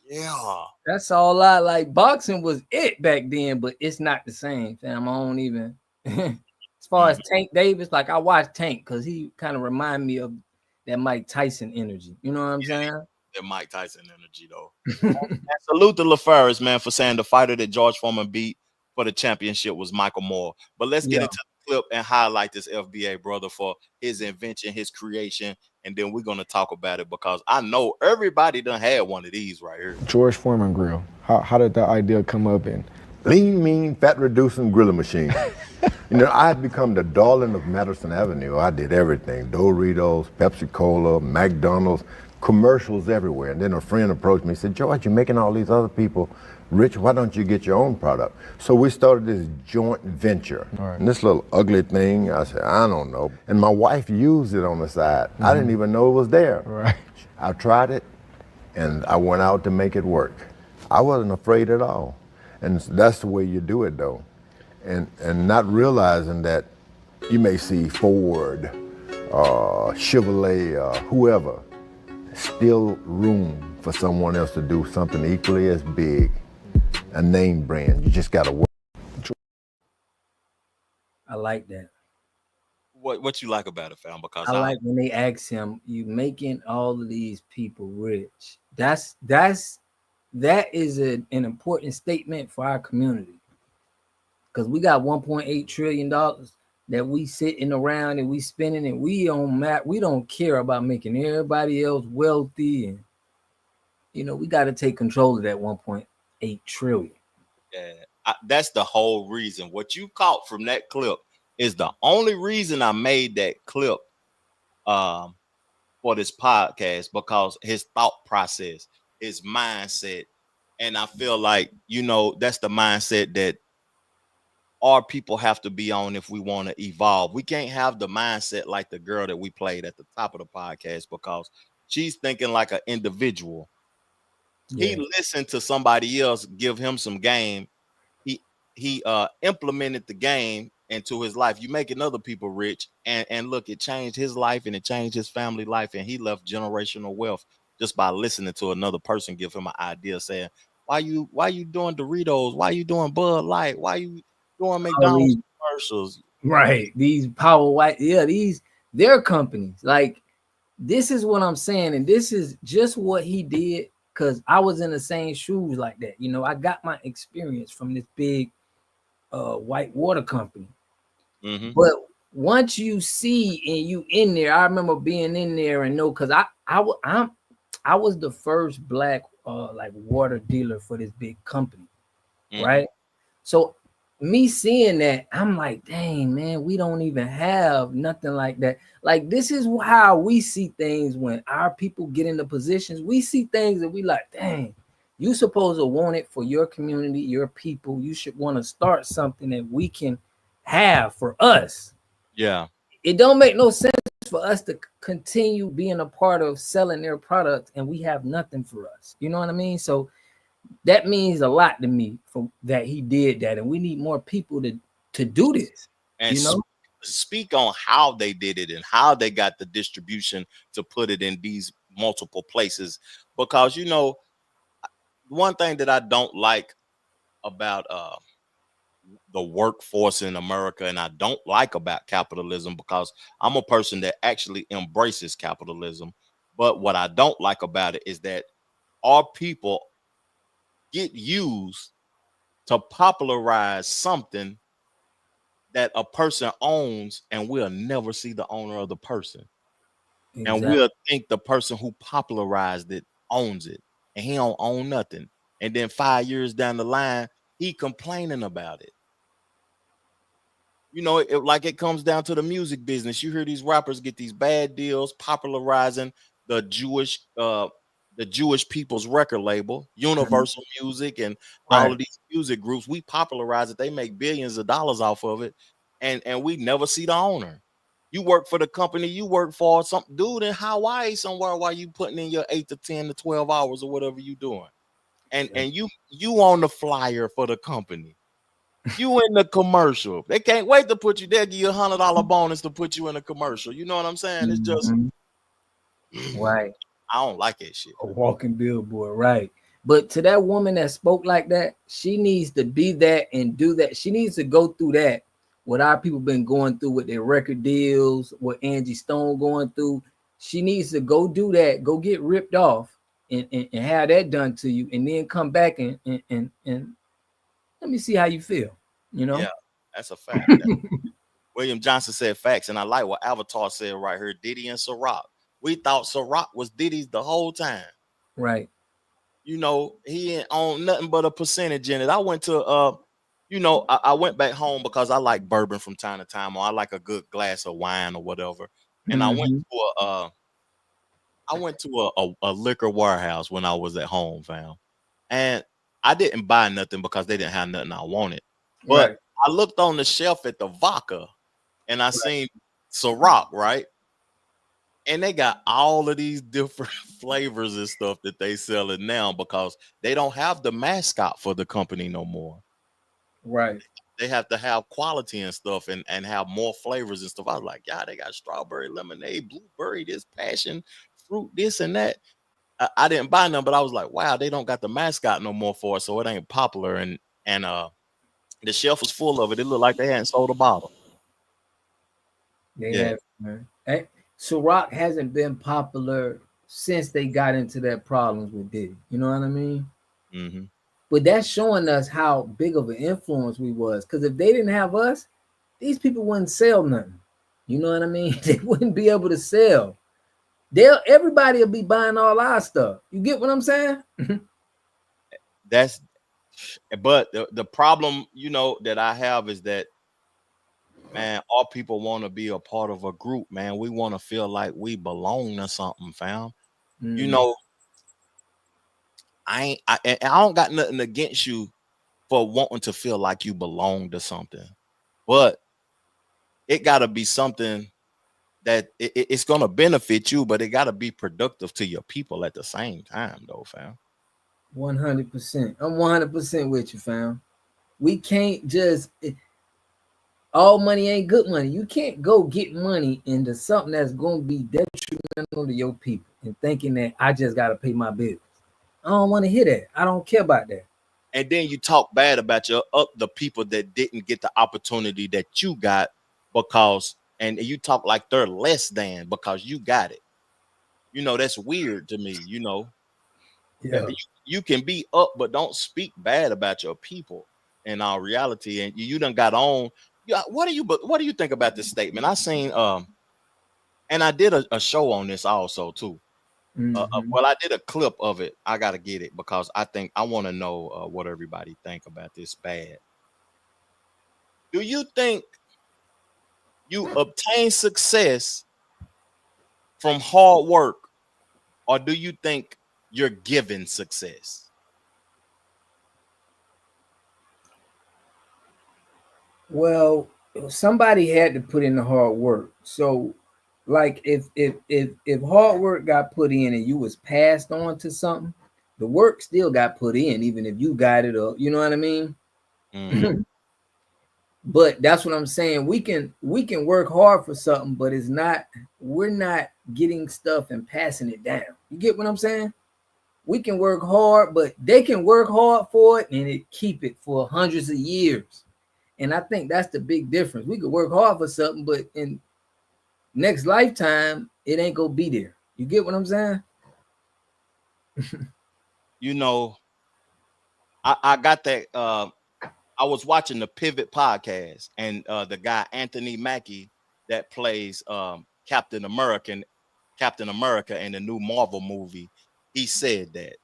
Yeah, that's all I like. Boxing was it back then, but it's not the same, fam. I don't even. As far as Tank Davis, like I watch Tank because he kind of remind me of that Mike Tyson energy. You know what I'm saying? That Mike Tyson energy, though. And salute to LaFerris, man, for saying the fighter that George Foreman beat for the championship was Michael Moore. But let's get into the clip and highlight this FBA brother for his invention, his creation, and then we're going to talk about it because I know everybody done had one of these right here. George Foreman grill. How did that idea come up, and Lean, mean, fat-reducing grilling machine. You know, I had become the darling of Madison Avenue. I did everything: Doritos, Pepsi Cola, McDonald's, commercials everywhere. And then a friend approached me and said, "George, you're making all these other people rich. Why don't you get your own product?" So we started this joint venture. Right. And this little ugly thing, I said, "I don't know." And my wife used it on the side. I didn't even know it was there. Right. I tried it, and I went out to make it work. I wasn't afraid at all. And that's the way you do it, though. And not realizing that you may see Ford, Chevrolet, whoever, still room for someone else to do something equally as big, a name brand. You just gotta work. I like that. What you like about it, fam? Because I like when they ask him, "You making all of these people rich?" That is an important statement for our community, because we got $1.8 trillion that we sitting around and we spending, and we don't care about making everybody else wealthy, and we got to take control of that 1.8 trillion. Yeah, that's the whole reason. What you caught from that clip is the only reason I made that clip for this podcast, because his thought process, his mindset, and I feel like that's the mindset that our people have to be on if we want to evolve. We can't have the mindset like the girl that we played at the top of the podcast, because she's thinking like an individual. Yeah. He listened to somebody else give him some game. He implemented the game into his life. You making other people rich, and look, it changed his life and it changed his family life, and he left generational wealth just by listening to another person give him an idea, saying, why you doing Doritos? Why you doing Bud Light? Why you doing McDonald's commercials? Right. These Power White, they're companies. Like, this is what I'm saying, and this is just what he did, because I was in the same shoes like that. I got my experience from this big white water company. Mm-hmm. But once you see and you in there, I remember being in there and because I was the first black like water dealer for this big company, right? So me seeing that, I'm like, dang, man, we don't even have nothing like that. Like, this is how we see things when our people get into positions. We see things that we like, dang, you supposed to want it for your community, your people. You should want to start something that we can have for us. Yeah. It don't make no sense for us to continue being a part of selling their product and we have nothing for us. You know what I mean? So that means a lot to me for that he did that, and we need more people to do this. And speak on how they did it and how they got the distribution to put it in these multiple places. Because one thing that I don't like about the workforce in America, and I don't like about capitalism, because I'm a person that actually embraces capitalism, but what I don't like about it is that our people get used to popularize something that a person owns, and we'll never see the owner of the person. Exactly. And we'll think the person who popularized it owns it, and he don't own nothing. And then 5 years down the line, he complaining about it. It comes down to the music business. You hear these rappers get these bad deals popularizing the Jewish people's record label, Universal Music, and all of these music groups. We popularize it. They make billions of dollars off of it, and we never see the owner. You work for the company, you work for some dude in Hawaii somewhere while you putting in your 8 to 10 to 12 hours or whatever you doing. And you on the flyer for the company. You in the commercial. They can't wait to put you there, give you $100 bonus to put you in a commercial. You know what I'm saying? It's just right. I don't like that shit. A walking billboard, right? But to that woman that spoke like that, she needs to be that and do that. She needs to go through that. What our people been going through with their record deals, what Angie Stone going through. She needs to go do that, go get ripped off and have that done to you, and then come back and let me see how you feel. Yeah, that's a fact. William Johnson said facts, and I like what Avatar said right here. Diddy and Ciroc. We thought Ciroc was Diddy's the whole time. Right. He ain't own nothing but a percentage in it. I went to you know, I went back home because I like bourbon from time to time, or I like a good glass of wine or whatever. And Mm-hmm. I went to a liquor warehouse when I was at home, fam. And I didn't buy nothing because they didn't have nothing I wanted. But Right. I looked on the shelf at the vodka and I seen Ciroc, right? And they got all of these different flavors and stuff that they selling now because they don't have the mascot for the company no more. Right. They have to have quality and stuff and have more flavors and stuff. I was like, yeah, they got strawberry lemonade, blueberry, this passion fruit, this and that. I didn't buy none, but I was like, wow, they don't got the mascot no more for it, so it ain't popular. And the shelf was full of it. It looked like they hadn't sold a bottle. They Yeah. have, man. Ciroc hasn't been popular since they got into their problems with Diddy. You know what I mean? Mm-hmm. But that's showing us how big of an influence we was. Because if they didn't have us, these people wouldn't sell nothing. You know what I mean? They wouldn't be able to sell. Everybody will be buying all our stuff. You get what I'm saying? But the problem, you know, that I have is that, man, all people want to be a part of a group, man. We want to feel like we belong to something, fam. You know, I don't got nothing against you for wanting to feel like you belong to something, but it got to be something that it's gonna benefit you, but it got to be productive to your people at the same time, though, fam. 100%. I'm 100% with you, fam. We can't just all money ain't good money. You can't go get money into something that's going to be detrimental to your people and thinking that I just got to pay my bills. I don't want to hear that. I don't care about that. And then you talk bad about the people that didn't get the opportunity that you got and you talk like they're less than because you got it. You know, that's weird to me. You know, Yeah. you can be up, but don't speak bad about your people in our reality. And you done got on. Yeah, what do you think about this statement? I seen and I did a show on this also too. Well, I did a clip of it. I gotta get it because I want to know what everybody think about this bad. Do you think you obtain success from hard work, or do you think you're given success? Well, somebody had to put in the hard work. So, like, if hard work got put in and you was passed on to something, the work still got put in, even if you got it up. You know what I mean? Mm-hmm. But that's what I'm saying. We can work hard for something, but we're not getting stuff and passing it down. You get what I'm saying? We can work hard, but they can work hard for it and keep it for hundreds of years. And I think that's the big difference. We could work hard for something, but in next lifetime, it ain't gonna be there. You get what I'm saying? You know, I got that. I was watching the Pivot podcast, and the guy Anthony Mackie that plays Captain America in the new Marvel movie, he said that,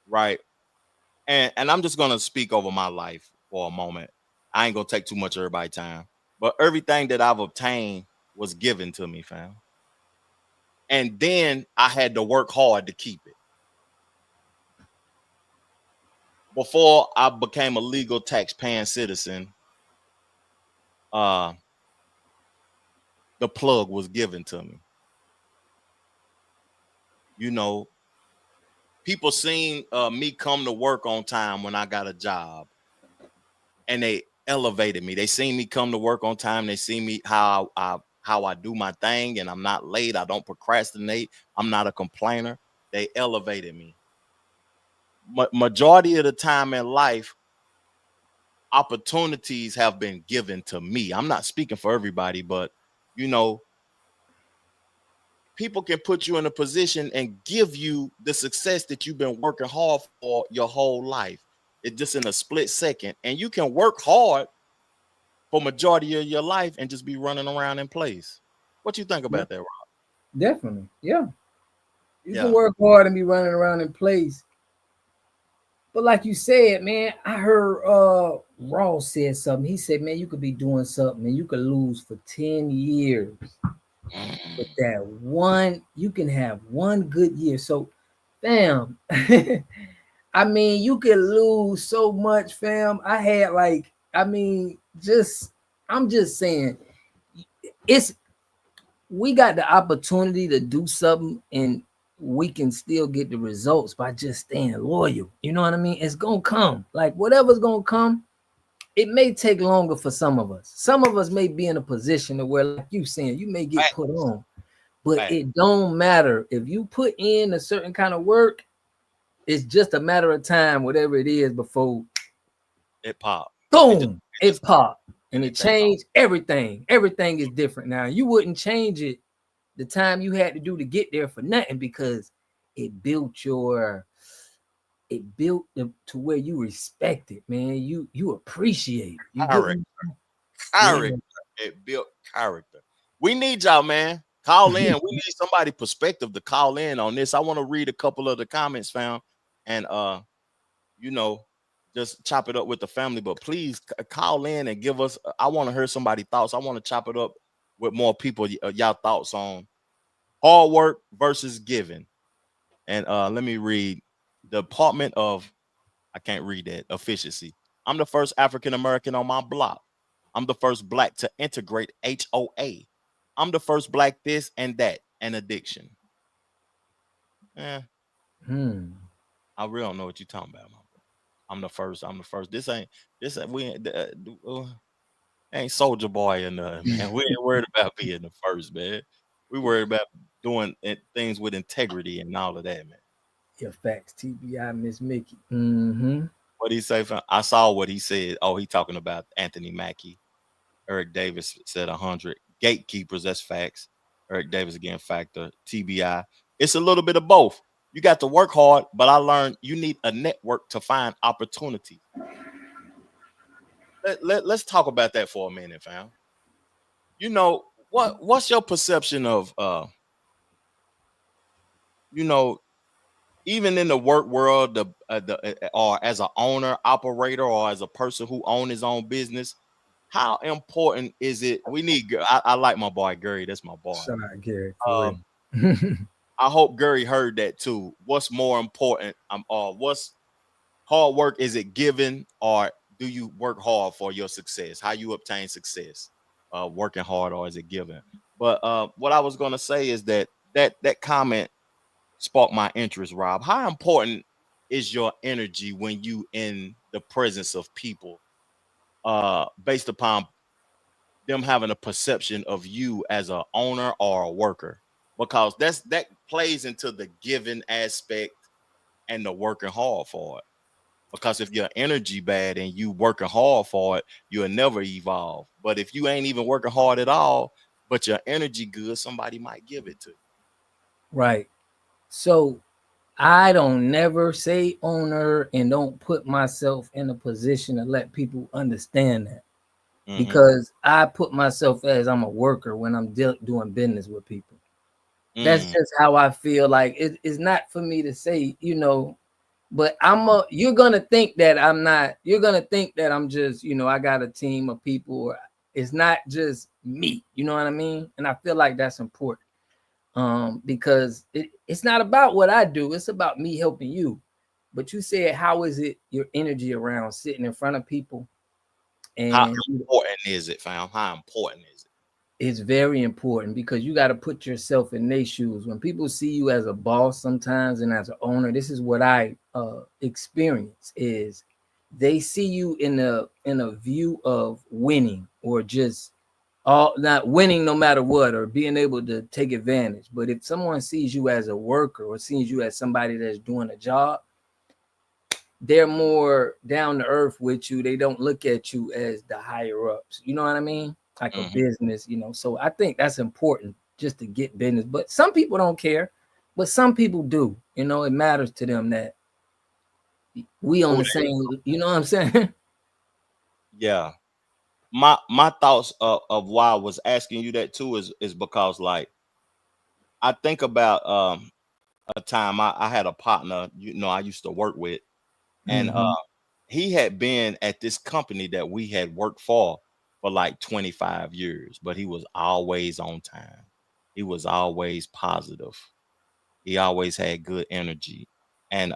right? And I'm just gonna speak over my life for a moment. I ain't gonna take too much of everybody's time, but everything that I've obtained was given to me, fam. And then I had to work hard to keep it. Before I became a legal tax-paying citizen, uh, the plug was given to me. You know, people seen me come to work on time when I got a job, and they elevated me. They seen me come to work on time. They see me how I do my thing, and I'm not late. I don't procrastinate. I'm not a complainer. They elevated me. Majority of the time in life, opportunities have been given to me. I'm not speaking for everybody, but you know, people can put you in a position and give you the success that you've been working hard for your whole life. It's just in a split second, and you can work hard for majority of your life and just be running around in place. What you think about that, Rob? Definitely. Yeah. You can Yeah. work hard and be running around in place. But like you said, man, I heard Ross said something. He said, man, you could be doing something and you could lose for 10 years. But that one, you can have one good year. So, fam, I mean, you can lose so much, fam. I had like, I mean, I'm just saying, we got the opportunity to do something and we can still get the results by just staying loyal. You know what I mean? It's gonna come. Like whatever's gonna come, it may take longer for some of us. Some of us may be in a position to where, like you saying, you may get put on, but it don't matter. If you put in a certain kind of work, it's just a matter of time, whatever it is, before it pop. Boom, it pop. And it changed everything. Everything is different now. You wouldn't change it the time you had to do to get there for nothing, because it built to where you respect it, man. You appreciate it. Character. It built character. We need y'all, man. Call in. We need somebody perspective to call in on this. I want to read a couple of the comments found, and you know, just chop it up with the family. But please call in and give us. I want to hear somebody's thoughts. I want to chop it up with more people. Y'all thoughts on hard work versus giving. And let me read. The Department of, I can't read that, efficiency. I'm the first African American on my block. I'm the first Black to integrate HOA. I'm the first Black this and that, and addiction. I really don't know what you're talking about, man. I'm the first. We ain't Soldier Boy in there, man. We ain't worried about being the first, man. We worried about doing things with integrity and all of that, man. Your facts, TBI, Miss Mickey. What he say? I saw what he said. Oh, he talking about Anthony Mackie. Eric Davis said 100 gatekeepers. That's facts. Eric Davis again, factor. TBI. It's a little bit of both. You got to work hard, but I learned you need a network to find opportunity. Let's talk about that for a minute, fam. You know, what's your perception of you know, even in the work world, or as an owner, operator, or as a person who owns his own business, how important is it? We need. I like my boy Gary. That's my boy. Shout out Gary. I hope Gary heard that too. What's more important? What's hard work? Is it given, or do you work hard for your success? How you obtain success? Working hard, or is it given? But what I was gonna say is that comment sparked my interest, Rob. How important is your energy when you in the presence of people, based upon them having a perception of you as a owner or a worker? Because that plays into the giving aspect and the working hard for it. Because if your energy bad and you working hard for it, you'll never evolve. But if you ain't even working hard at all, but your energy good, somebody might give it to you. Right. So I don't never say owner and don't put myself in a position to let people understand that. Because I put myself as I'm a worker when I'm doing business with people. That's just how I feel. Like it's not for me to say, you know, but you're gonna think that I'm not. You're gonna think that I'm just, you know, I got a team of people. It's not just me. You know what I mean? And I feel like that's important. Because it's not about what I do. It's about me helping you. But you said, how is it your energy around sitting in front of people? And how important is it, fam? How important is it? It's very important, because you got to put yourself in their shoes. When people see you as a boss sometimes and as an owner, this is what I experience, is they see you in a view of winning, or just not winning no matter what, or being able to take advantage. But if someone sees you as a worker, or sees you as somebody that's doing a job, they're more down to earth with you. They don't look at you as the higher ups. You know what I mean? Like a business, you know. So I think that's important, just to get business. But some people don't care, but some people do. You know, it matters to them that we on the same, you know what I'm saying? Yeah. My thoughts of why I was asking you that too is because, like, I think about a time I had a partner, you know, I used to work with, And he had been at this company that we had worked for like 25 years, but he was always on time. He was always positive. He always had good energy. And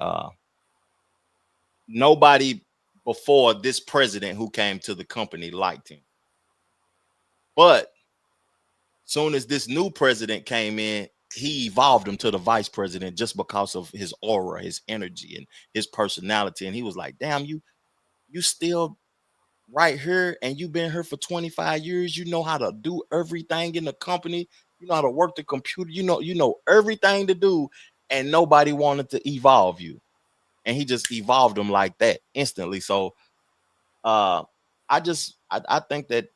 nobody before this president who came to the company liked him. But soon as this new president came in, he evolved him to the vice president just because of his aura, his energy, and his personality. And he was like, damn, you still right here, and you've been here for 25 years. You know how to do everything in the company. You know how to work the computer. You know everything to do, and nobody wanted to evolve you. And he just evolved them like that instantly. So I think that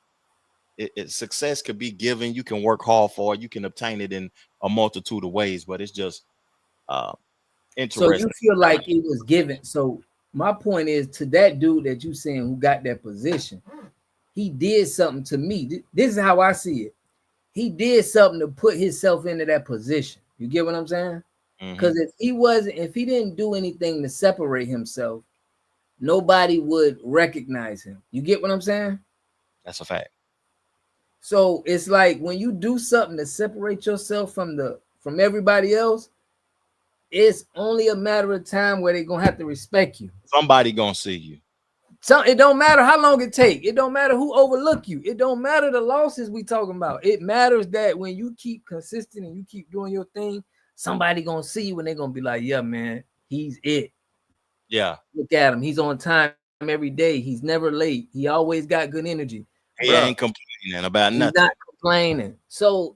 success could be given. You can work hard for it. You can obtain it in a multitude of ways, but it's just So interesting. you feel like it was given. So my point is, to that dude that you saying who got that position, he did something to me. This is how I see it. He did something to put himself into that position. You get what I'm saying? Because if he didn't do anything to separate himself, nobody would recognize him. You get what I'm saying? That's a fact. So it's like when you do something to separate yourself from everybody else, it's only a matter of time where they're gonna have to respect you. Somebody gonna see you. So it don't matter how long it take. It don't matter who overlook you. It don't matter the losses we talking about. It matters that when you keep consistent and you keep doing your thing, somebody gonna see you and they're gonna be like, yeah, man, he's it. Yeah. Look at him. He's on time every day. He's never late. He always got good energy. He ain't complaining about nothing. He's not complaining. So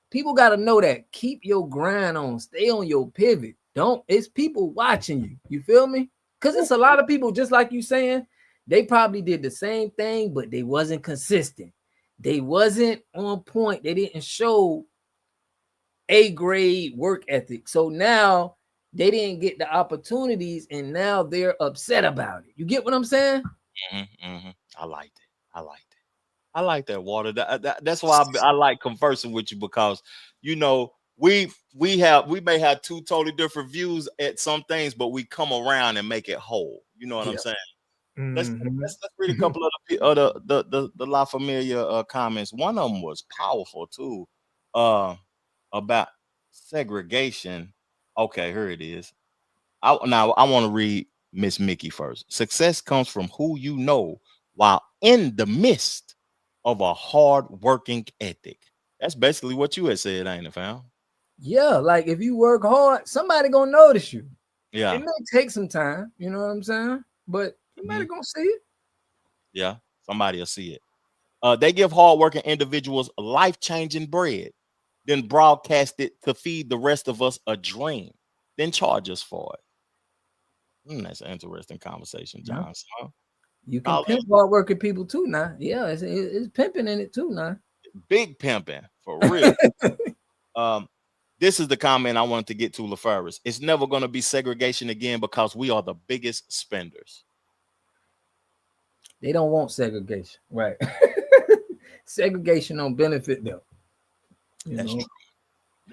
people got to know that. Keep your grind on. Stay on your pivot. It's people watching you. You feel me? Because it's a lot of people, just like you saying, they probably did the same thing, but they wasn't consistent. They wasn't on point. They didn't show A-grade work ethic. So now they didn't get the opportunities, and now they're upset about it. You get what I'm saying? I liked it. I like that, Water. That's why I like conversing with you, because we may have two totally different views at some things, but we come around and make it whole. You know what I'm saying? Let's read a couple of the La Familia comments. One of them was powerful too, about segregation. Okay, here it is. I want to read Miss Mickey first. Success comes from who you know while in the midst of a hard working ethic. That's basically what you had said, ain't it, fam? Yeah, like if you work hard, somebody gonna notice you. Yeah, it may take some time, you know what I'm saying, but somebody gonna see it. Yeah, somebody will see it. They give hardworking individuals life-changing bread, then broadcast it to feed the rest of us a dream, then charge us for it. That's an interesting conversation, John. Yeah. You can pimp hardworking people too now. Yeah, it's pimping in it too now. Big pimping, for real. This is the comment I wanted to get to, LaFerris. It's never going to be segregation again because we are the biggest spenders. They don't want segregation, right? Segregation don't benefit them. That's true.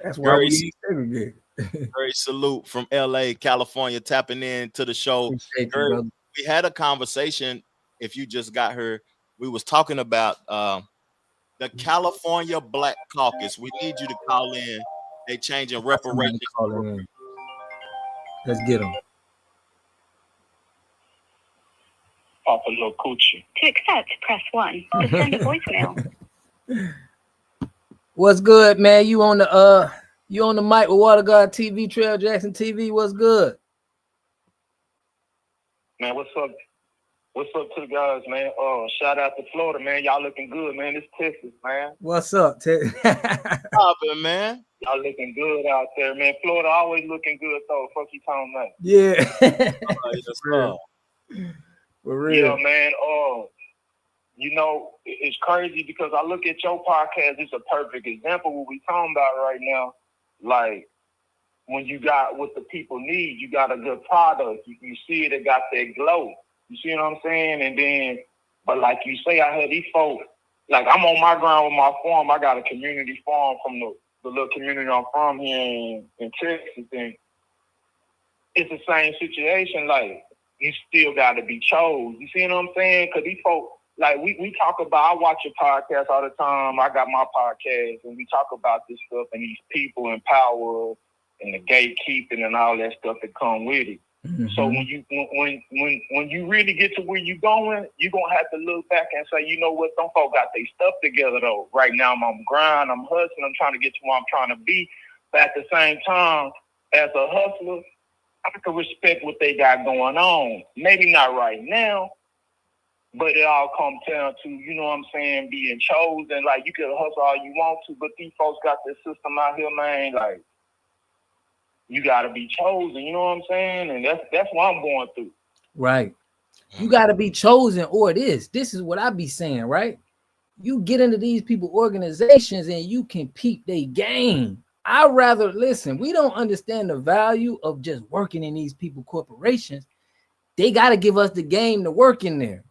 That's why we need segregate. Very salute from LA, California, tapping in to the show. We had a conversation. If you just got here, we was talking about the California Black Caucus. We need you to call in. They changing reparations. Let's get them. Papa Little Coochie. To accept, press 1. To send a voicemail. What's good, man? You on the mic with Water God TV, Trail Jackson TV. What's good? Man, what's up? What's up to the guys, man? Shout out to Florida, man. Y'all looking good, man. It's Texas, man. What's up, Texas? Man. Y'all looking good out there, man. Florida always looking good, though. Fuck you talking about? Yeah. For real. Yeah, man. It's crazy because I look at your podcast. It's a perfect example of what we talking about right now. Like, when you got what the people need, you got a good product. You see it got that glow. You see what I'm saying? And then, but like you say, I had these folks, like I'm on my ground with my farm. I got a community farm from the little community I'm from here in Texas. And it's the same situation. Like, you still got to be chose. You see what I'm saying? Because these folks, like we talk about, I watch your podcast all the time. I got my podcast, and we talk about this stuff and these people and power and the gatekeeping and all that stuff that come with it. Mm-hmm. So when you really get to where you're going, you're gonna have to look back and say, you know what, them folks got their stuff together though. Right now I'm on grind, I'm hustling, I'm trying to get to where I'm trying to be. But at the same time, as a hustler, I can respect what they got going on. Maybe not right now, but it all comes down to, you know what I'm saying, being chosen. Like, you can hustle all you want to, but these folks got this system out here, man. Like, you got to be chosen, you know what I'm saying? And that's what I'm going through. Right. You got to be chosen, or this is what I be saying, right? You get into these people organizations and you can peep their game. I rather listen. We don't understand the value of just working in these people corporations. They got to give us the game to work in there.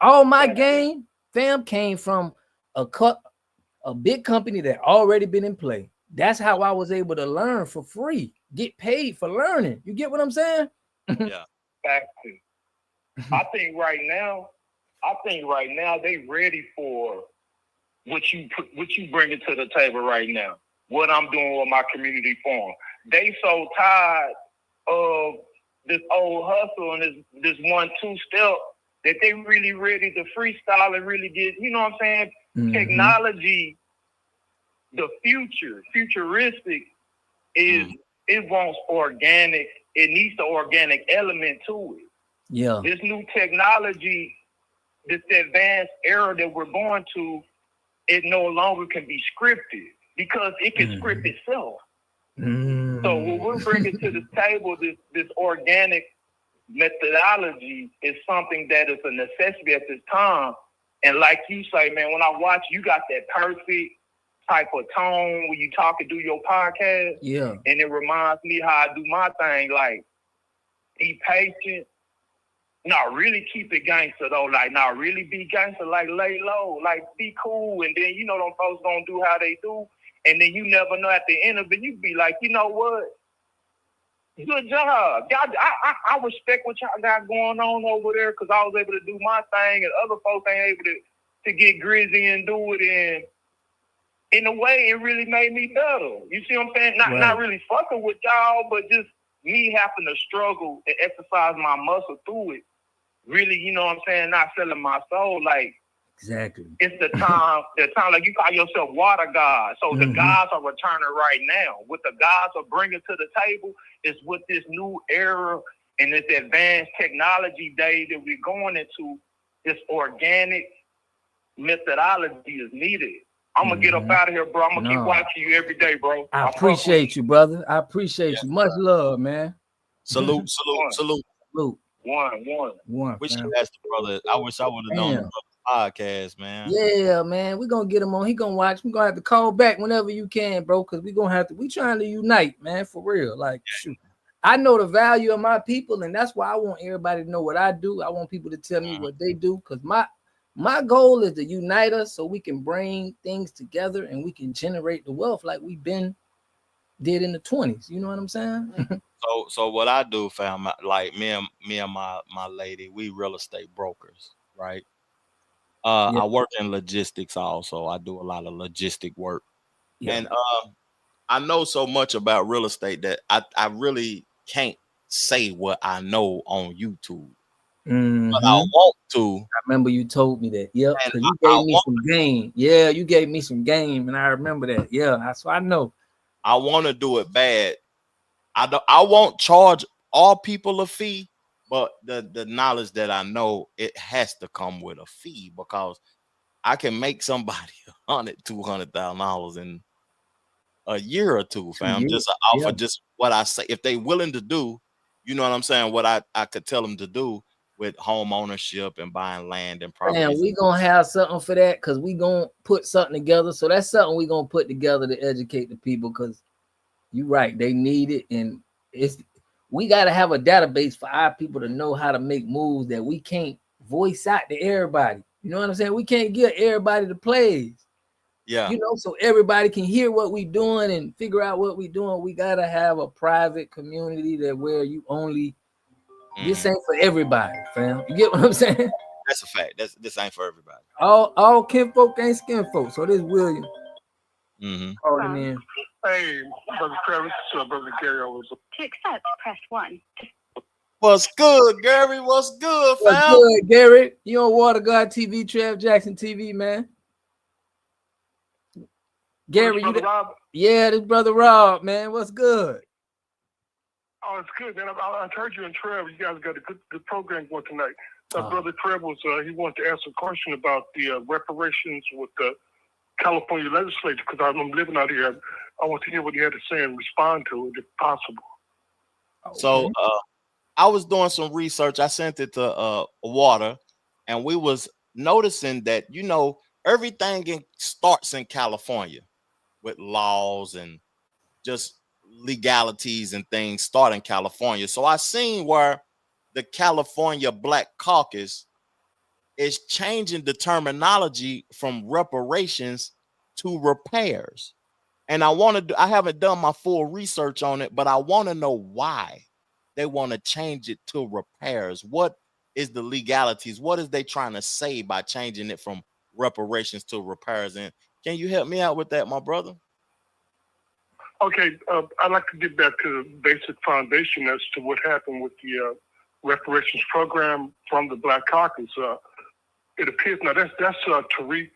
All my game, fam, came from a big company that already been in play. That's how I was able to learn for free, get paid for learning. You get what I'm saying? Yeah. Exactly. I think right now they ready for what you bringing to the table right now. What I'm doing with my community forum. They so tired of this old hustle and this 1-2 step that they really ready to freestyle and really get, you know what I'm saying? Mm-hmm. Technology, the futuristic is it wants organic. It needs the organic element to it. Yeah. This new technology, this advanced era that we're going to, it no longer can be scripted because it can script itself. Mm. So what we're bringing to the table, this organic methodology is something that is a necessity at this time. And like you say, man, when I watch, you got that perfect type of tone when you talk and do your podcast. Yeah. And it reminds me how I do my thing, like be patient. Not really keep it gangster though, like not really be gangster, like lay low, like be cool, and then you know them folks gonna do how they do, and then you never know at the end of it, you be like, you know what? Good job. Y'all, I respect what y'all got going on over there because I was able to do my thing and other folks ain't able to get grizzy and do it, and in a way it really made me better. You see what I'm saying? Not really fucking with y'all, but just me having to struggle and exercise my muscle through it. Really, you know what I'm saying, not selling my soul. Like, exactly. It's the time like you call yourself water god. So the gods are returning right now. What the gods are bringing to the table is with this new era and this advanced technology day that we're going into, this organic methodology is needed. I'm going to get up out of here, bro. I'm going to keep watching you every day, bro. I appreciate you, brother. I appreciate you. Much love, man. Salute. One. Wish you asked the brother. I wish I would have known the brother's podcast, man. Yeah, man. We're gonna get him on. He gonna watch. We're gonna have to call back whenever you can, bro. Cause we trying to unite, man, for real. Like, shoot. I know the value of my people, and that's why I want everybody to know what I do. I want people to tell me what they do. Cause my goal is to unite us so we can bring things together and we can generate the wealth like we've been did in the 20s. You know what I'm saying? So what I do, fam, like me and my lady, we real estate brokers, right? I work in logistics also. I do a lot of logistic work. Yeah. And I know so much about real estate that I really can't say what I know on YouTube. But I want to. I remember you told me that. Yep. Because you gave me some game. Yeah, you gave me some game, and I remember that. Yeah, that's what I know. I want to do it bad. I won't charge all people a fee, but the knowledge that I know, it has to come with a fee because I can make somebody $100,000-$200,000 in a year or two, fam. Just offer just what I say. If they willing to do, you know what I'm saying, what I could tell them to do with home ownership and buying land and property. And we gonna have something for that because we gonna put something together. So that's something we gonna put together to educate the people because you're right, they need it, and we gotta have a database for our people to know how to make moves that we can't voice out to everybody. You know what I'm saying? We can't give everybody the plays. Yeah. You know, so everybody can hear what we're doing and figure out what we're doing. We gotta have a private community that where you only This ain't for everybody, fam. You get what I'm saying? That's a fact. This ain't for everybody. All kinfolk ain't skinfolk. So this William Mm-hmm. calling in. Hey, Brother Travis, Brother Gary. To accept, press 1. What's good, Gary? What's good, What's fam? good, Gary? You on Water God TV, Trev Jackson TV, man. Gary, you Rob? Yeah, this brother Rob, man. What's good? Oh, it's good, man. I heard you and Trev. You guys got a good program going tonight. Brother Trev was he wanted to ask a question about the reparations with the California legislature, because I'm living out here. I want to hear what he had to say and respond to it if possible. So I was doing some research. I sent it to Water, and we was noticing that, you know, everything starts in California with laws and just legalities and things start in California. So I seen where the California Black Caucus is changing the terminology from reparations to repairs. And I haven't done my full research on it, but I want to know why they want to change it to repairs. What is the legalities? What is they trying to say by changing it from reparations to repairs? And can you help me out with that, my brother? Okay, I'd like to get back to the basic foundation as to what happened with the reparations program from the Black Caucus. It appears now that's Tariq,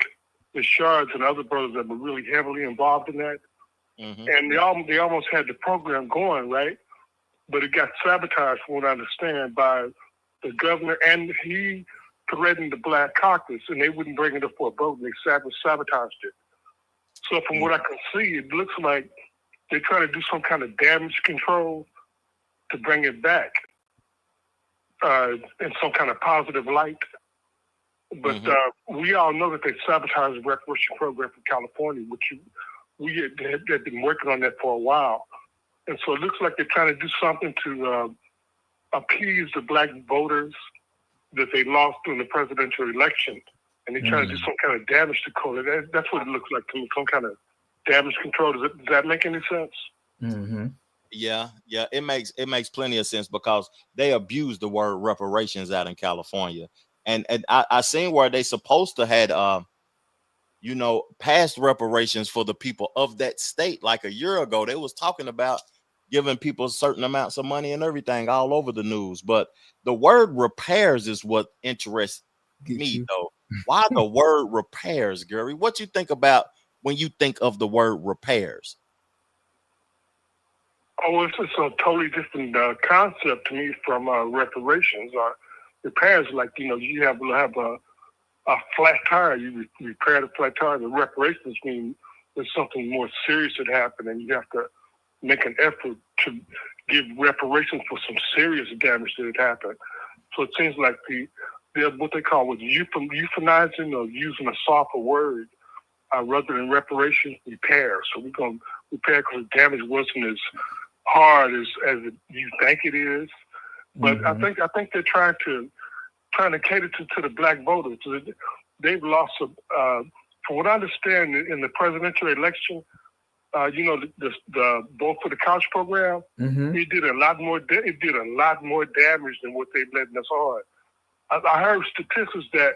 the Shards, and other brothers that were really heavily involved in that, and they almost had the program going, right? But it got sabotaged, from what I understand, by the governor, and he threatened the Black Caucus, and they wouldn't bring it up for a vote. And they sabotaged it. So from what I can see, it looks like they're trying to do some kind of damage control to bring it back in some kind of positive light. But we all know that they sabotaged the reparation program for California, which we had been working on that for a while. And so it looks like they're trying to do something to appease the black voters that they lost during the presidential election. And they're trying to do some kind of damage control. That's what it looks like to me, some kind of damage control. Does that make any sense? Yeah, it makes plenty of sense, because they abuse the word reparations out in California. And I seen where they supposed to had you know, past reparations for the people of that state. Like a year ago, they was talking about giving people certain amounts of money and everything all over the news. But the word repairs is what interests me, though. Why the word repairs, Gary? What you think about when you think of the word repairs? Oh, it's a totally different concept to me from reparations. Repairs, like, you know, you have a flat tire, you repair the flat tire. The reparations mean there's something more serious that happened, and you have to make an effort to give reparations for some serious damage that had happened. So it seems like they're what they call euthanizing, or using a softer word rather than reparations, repair. So we're going to repair because the damage wasn't as hard as you think it is. But I think they're trying to cater to the black voters. They've lost, from what I understand, in the presidential election, you know, the vote for the couch program, it did a lot more. It did a lot more damage than what they've letting us on. I heard statistics that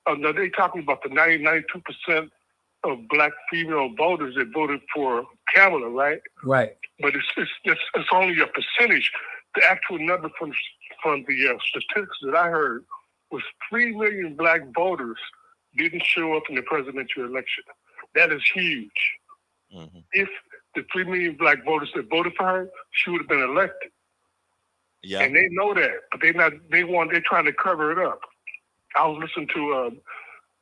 they're talking about the 92% of black female voters that voted for Kamala, right? Right. But it's only a percentage. The actual number from the statistics that I heard was 3 million black voters didn't show up in the presidential election. That is huge. If the 3 million black voters that voted for her, she would have been elected. Yeah. And they know that, but they're trying to cover it up. I was listening to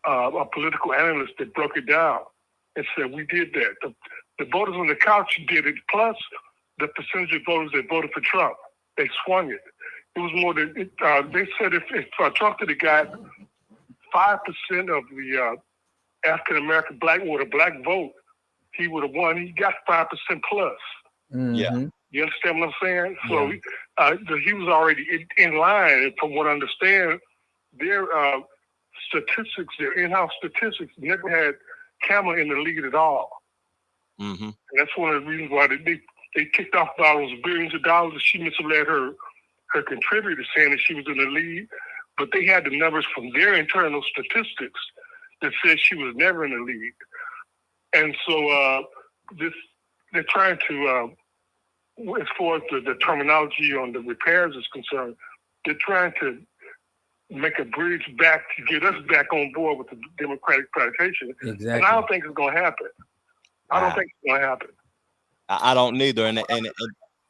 a political analyst that broke it down and said, we did that. The voters on the couch did it, plus the percentage of voters that voted for Trump. They swung it. It was more than, they said if Trump had got 5% of the African-American black vote, he would have won. He got 5% plus. Yeah. You understand what I'm saying? Yeah. So he was already in line. And from what I understand, their statistics, their in-house statistics, never had Kamala in the lead at all. And that's one of the reasons why they kicked off all those billions of dollars that she misled her her contributor saying that she was in the lead, but they had the numbers from their internal statistics that said she was never in the lead. And so they're trying to, as far as the terminology on the repairs is concerned, they're trying to make a bridge back to get us back on board with the democratic privatization. Exactly. And I don't think it's going to happen. I don't think it's going to happen. I don't neither. And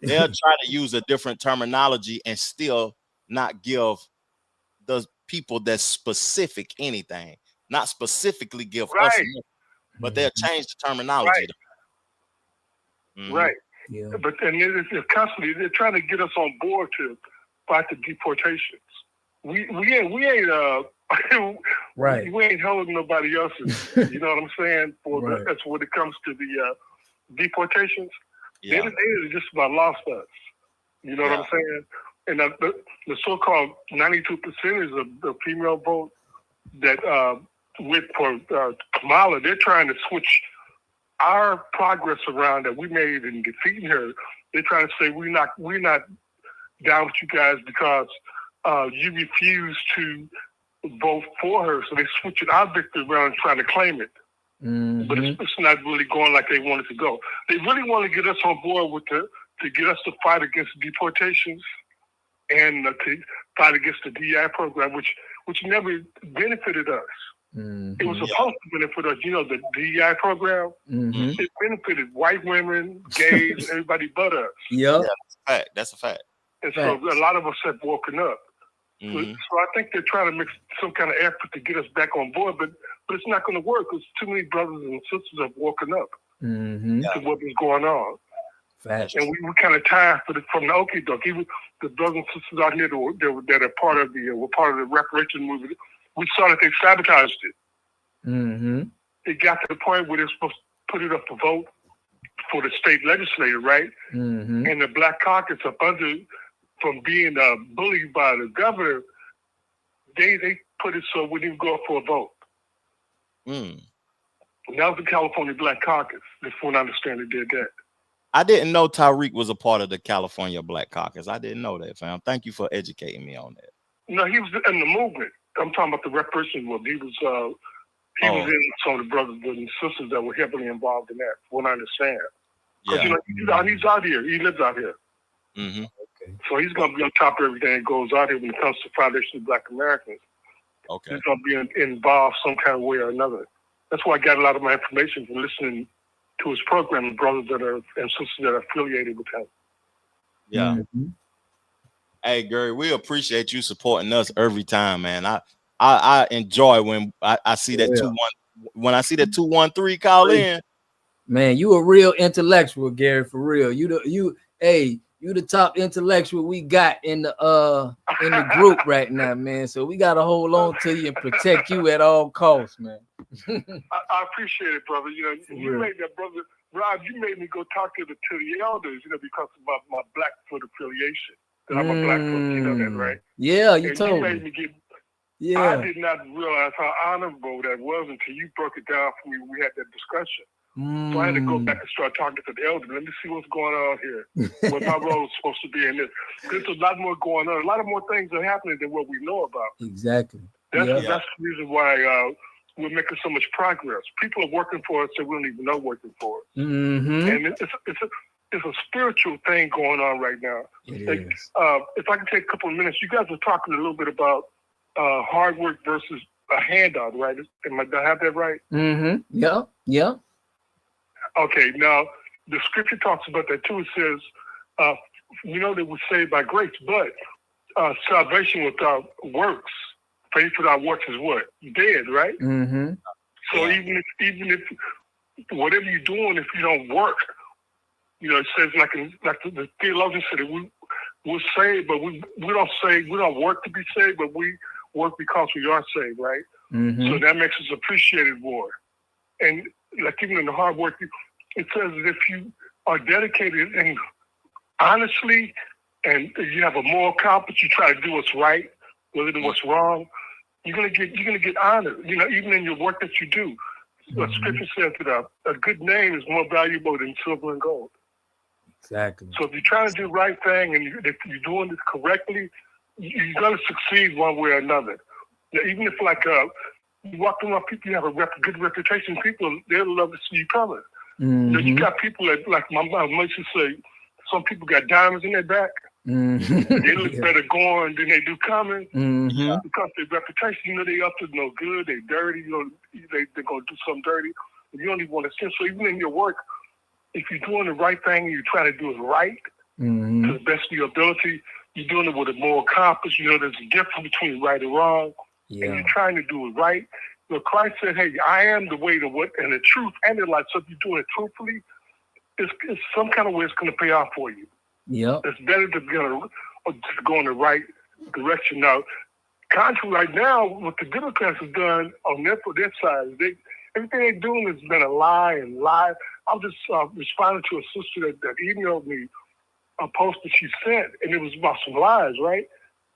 they'll try to use a different terminology and still not give the people that specific anything, not specifically give us, but they'll change the terminology. Right. Yeah. But and it's constantly they're trying to get us on board to fight the deportations. We ain't right. We ain't holding nobody else's. You know what I'm saying? That's when it comes to the deportations. They just about lost us. You know what I'm saying? And the so-called 92% of the female vote that went for Kamala, they're trying to switch our progress around that we made in defeating her. They're trying to say we're not down with you guys because you refuse to vote for her. So they're switching our victory around and trying to claim it. Mm-hmm. But it's not really going like they wanted to go. They really want to get us on board to get us to fight against deportations and to fight against the DI program, which never benefited us. Mm-hmm. It was supposed to benefit us. You know, the DEI program, it benefited white women, gays, everybody but us. Yeah, that's a fact. And so a lot of us have woken up. Mm-hmm. So I think they're trying to make some kind of effort to get us back on board, but it's not going to work because too many brothers and sisters have woken up to what was going on. Fast. And we were kind of tired from the okie doke. Even the brothers and sisters out here that are part of were part of the Reparations movement. We saw that they sabotaged it. Mm-hmm. It got to the point where they're supposed to put it up to vote for the state legislature, right? Mm-hmm. And the Black Caucus up under, from being bullied by the governor, they put it so we didn't go for a vote. Mm. And that was the California Black Caucus. If one understand it did that. I didn't know Tariq was a part of the California Black Caucus. I didn't know that, fam. Thank you for educating me on that. No, he was in the movement. I'm talking about the Reparations movement. He was in some of the brothers and sisters that were heavily involved in that, from what I understand. Because he's out here. He lives out here. Mm-hmm. Okay. So he's going to be on top of everything that goes out here when it comes to Foundation of Black Americans. Okay. He's going to be involved some kind of way or another. That's why I got a lot of my information from listening to his program, brothers and sisters that are affiliated with him. Yeah. Mm-hmm. Hey, Gary, we appreciate you supporting us every time, man. I enjoy when I see that 2-1 when I see that 213 call in. Man, you a real intellectual, Gary, for real. You the top intellectual we got in the group right now, man. So we gotta hold on to you and protect you at all costs, man. I appreciate it, brother. You know, you made that, brother Rob. You made me go talk to the elders, because of my Blackfoot affiliation. That I'm a Blackfoot, you know that, right? Yeah, you told me. Made me get. I did not realize how honorable that was until you broke it down for me when we had that discussion. So I had to go back and start talking to the elders. Let me see what's going on here. What my role is supposed to be in this. There's a lot more going on. A lot of more things are happening than what we know about. Exactly. That's the reason why we're making so much progress. People are working for us that we don't even know working for us. Mm-hmm. And it's a spiritual thing going on right now. If I can take a couple of minutes, you guys were talking a little bit about hard work versus a handout, right? Do I have that right? Mm-hmm. Yeah. Okay, now the scripture talks about that too. It says, that we're saved by grace, but salvation without works, faith without works is what? Dead, right? Mm-hmm. So even if whatever you're doing, if you don't work, it says like the theologian said, we're saved, but we don't work to be saved, but we work because we are saved, right? Mm-hmm. So that makes us appreciated more. And like even in the hard work, it says that if you are dedicated and honestly, and you have a moral compass, you try to do what's right rather than what's wrong, you're gonna get honored. Even in your work that you do. The scripture says that a good name is more valuable than silver and gold. Exactly. So if you're trying to do the right thing and if you're doing this correctly, you're going to succeed one way or another. Now, even if like you walk around people, you have a good reputation, people, they'll love to see you coming. Mm-hmm. You know, you got people that, like my mom used to say, some people got diamonds in their back. Mm-hmm. They look better going than they do coming. Mm-hmm. Because their reputation, you know, they up to no good, they dirty, you know, they're going to do something dirty. You don't even want to see. So even in your work, if you're doing the right thing and you're trying to do it right to the best of your ability, you're doing it with a moral compass. You know, there's a difference between right and wrong. Yeah. And you're trying to do it right. You know, Christ said, hey, I am the way, the what, and the truth and the life. So if you're doing it truthfully, it's some kind of way it's going to pay off for you. Yeah. It's better to just go in the right direction. Now, contrary right now, what the Democrats have done on their side, everything they're doing has been a lie and lie. I'm just responding to a sister that emailed me a post that she sent, and it was about some lies, right?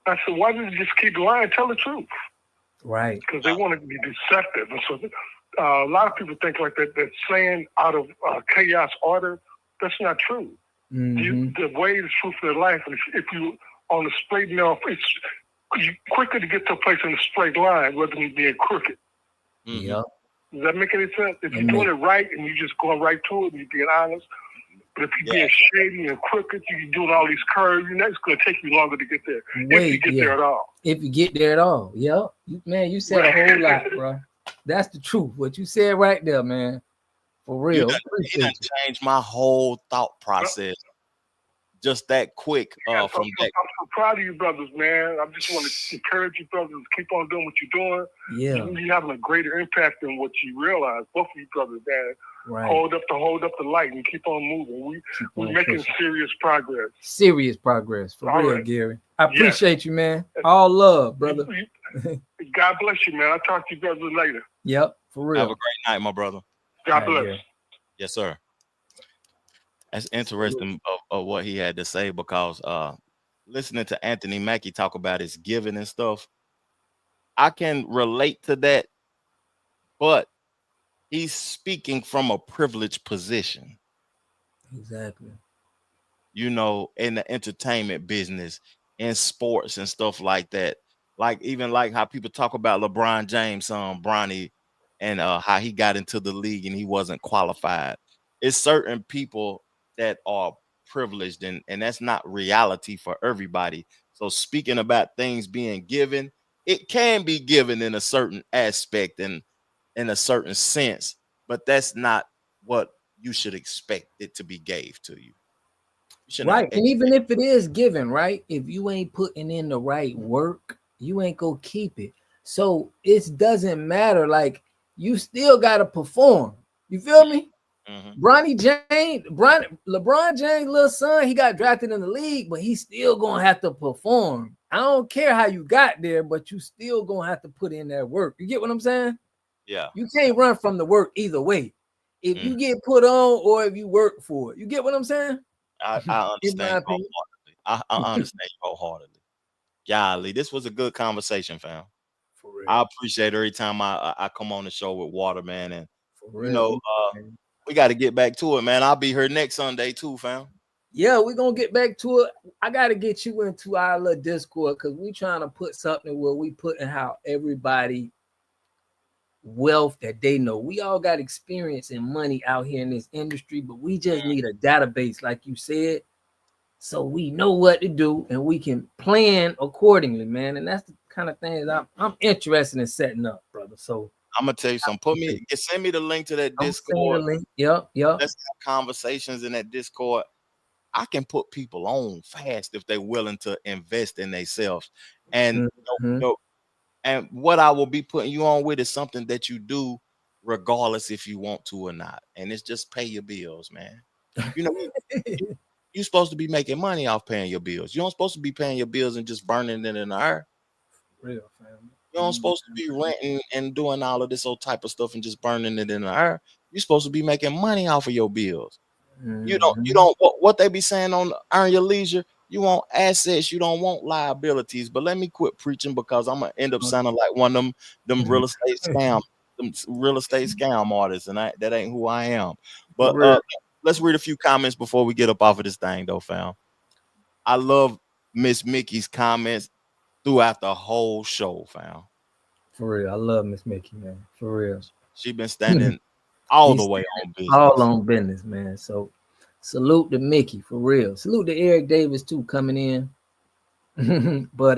I said, why did you just keep lying? Tell the truth. Right. Because they want to be deceptive. And so a lot of people think like that saying out of chaos order, that's not true. The way is truth for their life. And if you on the straight and narrow, it's quicker to get to a place in a straight line rather than being crooked. Yeah. Does that make any sense? If you're doing it right and you're just going right to it and you're being honest, but if you're being shady and crooked, you're doing all these curves, it's going to take you longer to get there. If you get there at all. If you get there at all. Yeah. Man, you said a whole lot, bro. That's the truth. What you said right there, man. For real. You done changed my whole thought process. Just that quick. I'm so proud of you, brothers, man. I just want to encourage you, brothers, to keep on doing what you're doing. Yeah. You're having a greater impact than what you realize. Both of you brothers, man. Right. Hold up the light and keep on moving. We're making serious progress. Serious progress. For real, right. Gary. I appreciate you, man. All love, brother. God bless you, man. I'll talk to you brothers later. Yep, for real. Have a great night, my brother. God bless. Gary. Yes, sir. That's interesting of what he had to say, because listening to Anthony Mackie talk about his giving and stuff, I can relate to that, but he's speaking from a privileged position. Exactly. You know, in the entertainment business, in sports and stuff like that. Like even like how people talk about LeBron James' son, Bronny, and how he got into the league and he wasn't qualified. It's certain people that are privileged, and that's not reality for everybody. So speaking about things being given, it can be given in a certain aspect and in a certain sense, but that's not what you should expect it to be gave to you. Right. And even if it is given, right, if you ain't putting in the right work, you ain't gonna keep it. So it doesn't matter. Like, you still gotta perform. You feel me? LeBron James' little son, he got drafted in the league, but he's still gonna have to perform. I don't care how you got there, but you still gonna have to put in that work. You get what I'm saying? Yeah. You can't run from the work either way. If you get put on or if you work for it. You get what I'm saying? I understand wholeheartedly. I understand you wholeheartedly. Golly, this was a good conversation, fam. For real. I appreciate every time I come on the show with Water, man. And you know, we got to get back to it, man. I'll be here next Sunday too, fam. Yeah, we're gonna get back to it. I gotta get you into our little Discord, because we trying to put something where we putting how everybody wealth that they know. We all got experience and money out here in this industry, but we just need a database, like you said, so we know what to do and we can plan accordingly, man. And that's the kind of things I'm interested in setting up, brother. So I'm gonna tell you something. Send me the link to that Discord. Yep. Let's have conversations in that Discord. I can put people on fast if they're willing to invest in themselves. And and what I will be putting you on with is something that you do regardless if you want to or not. And it's just pay your bills, man. You know, you're supposed to be making money off paying your bills. You don't supposed to be paying your bills and just burning it in the air. Real family. You don't supposed to be renting and doing all of this old type of stuff and just burning it in the air. You're supposed to be making money off of your bills. You don't what they be saying on Earn Your Leisure. You want assets, you don't want liabilities. But let me quit preaching, because I'm gonna end up sounding like one of them real estate scam artists, and that ain't who I am. But let's read a few comments before we get up off of this thing, though, fam. I love Miss Mickey's comments throughout the whole show, fam. For real, I love Miss Mickey, man. For real, She been standing all the He's way on all business. on business, man. So salute to Mickey, for real. Salute to Eric Davis too, coming in. But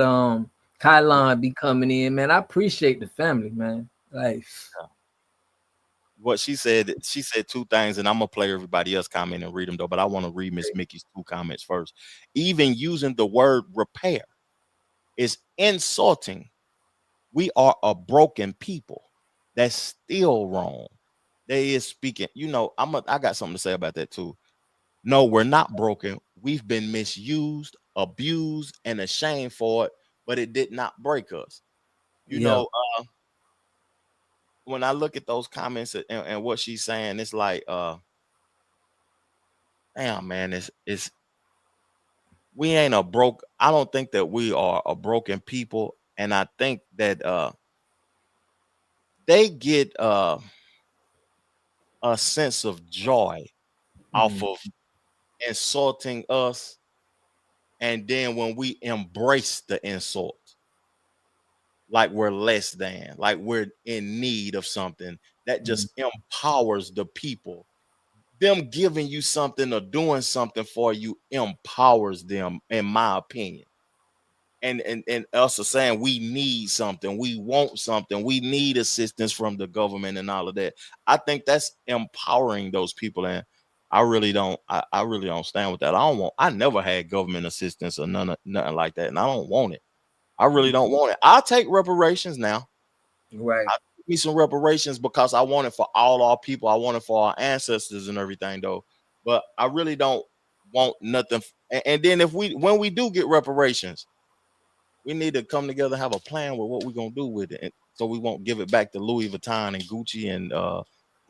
Kylon be coming in, man. I appreciate the family, man. Like, What she said two things, and I'm gonna play everybody else comment and read them though. But I want to read Miss Mickey's 2 comments first. Even using the word repair is insulting. We are a broken people. That's still wrong. They is speaking. You know, I got something to say about that too. No, we're not broken. We've been misused, abused, and ashamed for it, but it did not break us. You yeah, know, when I look at those comments and what she's saying, it's like, damn, man, it's we ain't a broke. I don't think that we are a broken people, and I think that they get a sense of joy off of insulting us, and then when we embrace the insult, like we're less than, like we're in need of something, that just empowers the people. Them giving you something or doing something for you empowers them, in my opinion. And us are saying we need something, we want something, we need assistance from the government and all of that. I think that's empowering those people, and I really don't. I really don't stand with that. I never had government assistance or nothing like that, and I don't want it. I really don't want it. I'll take reparations now. right. I'll give me some reparations because I want it for all our people. I want it for our ancestors and everything, though. But I really don't want nothing. And then when we do get reparations, we need to come together and have a plan with what we're gonna do with it, and so we won't give it back to Louis Vuitton and Gucci and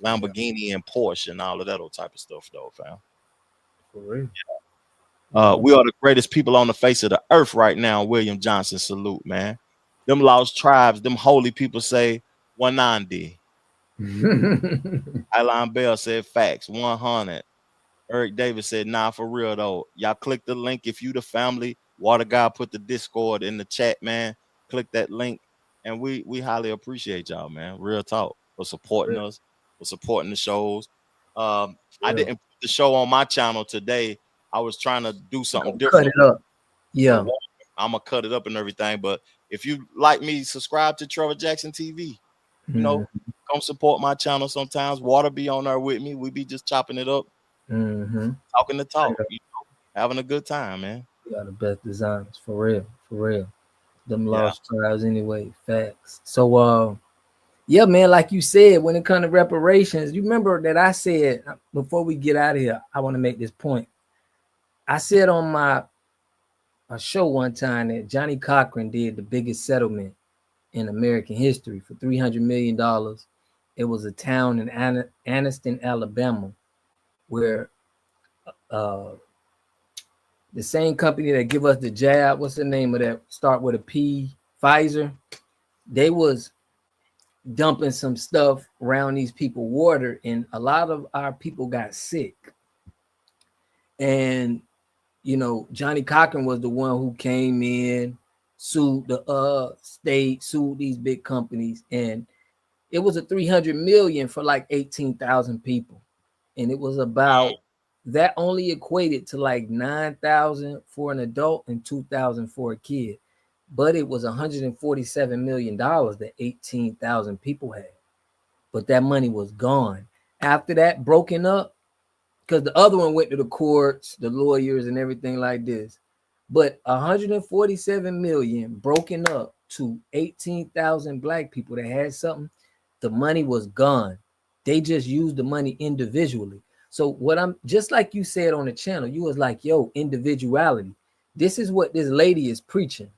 Lamborghini and Porsche and all of that old type of stuff, though, fam. For real. We are the greatest people on the face of the earth right now. William Johnson, salute, man. Them lost tribes, them holy people say 190. Alan Bell said facts, 100. Eric Davis said, nah, for real though. Y'all click the link if you the family. Water God put the Discord in the chat, man. Click that link. And we highly appreciate y'all, man. Real talk, for supporting us, for supporting the shows. I didn't put the show on my channel today. I was trying to do something different. Cut it up. Yeah. I'm gonna cut it up and everything. But if you like me, subscribe to Trevor Jackson TV. You know, come support my channel sometimes. Water be on there with me. We be just chopping it up. Talking the talk, you know, having a good time, man. You got the best designs, for real, for real. Them lost tribes anyway, facts. So yeah, man, like you said, when it comes to reparations, you remember that I said, before we get out of here, I want to make this point. I said on my show one time that Johnny Cochran did the biggest settlement in American history for $300 million. It was a town in Anniston, Alabama, where the same company that give us the jab, what's the name of that, start with a P, Pfizer, they was dumping some stuff around these people water, and a lot of our people got sick. And you know, Johnny Cochran was the one who came in, sued the state, sued these big companies, and it was a 300 million for like 18,000 people. And it was about, that only equated to like 9,000 for an adult and 2,000 for a kid. But it was $147 million that 18,000 people had. But that money was gone. After that, broken up, because the other one went to the courts, the lawyers and everything like this. But 147 million broken up to 18,000 black people that had something, the money was gone. They just used the money individually. So what I'm, just like you said on the channel, you was like, yo, individuality. This is what this lady is preaching.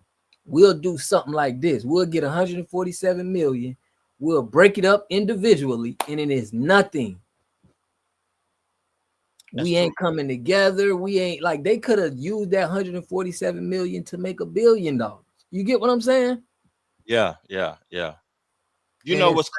We'll do something like this. We'll get 147 million. We'll break it up individually, and it is nothing. We ain't coming together. We ain't, like, they could have used that 147 million to make $1 billion. You get what I'm saying? Yeah. You know what's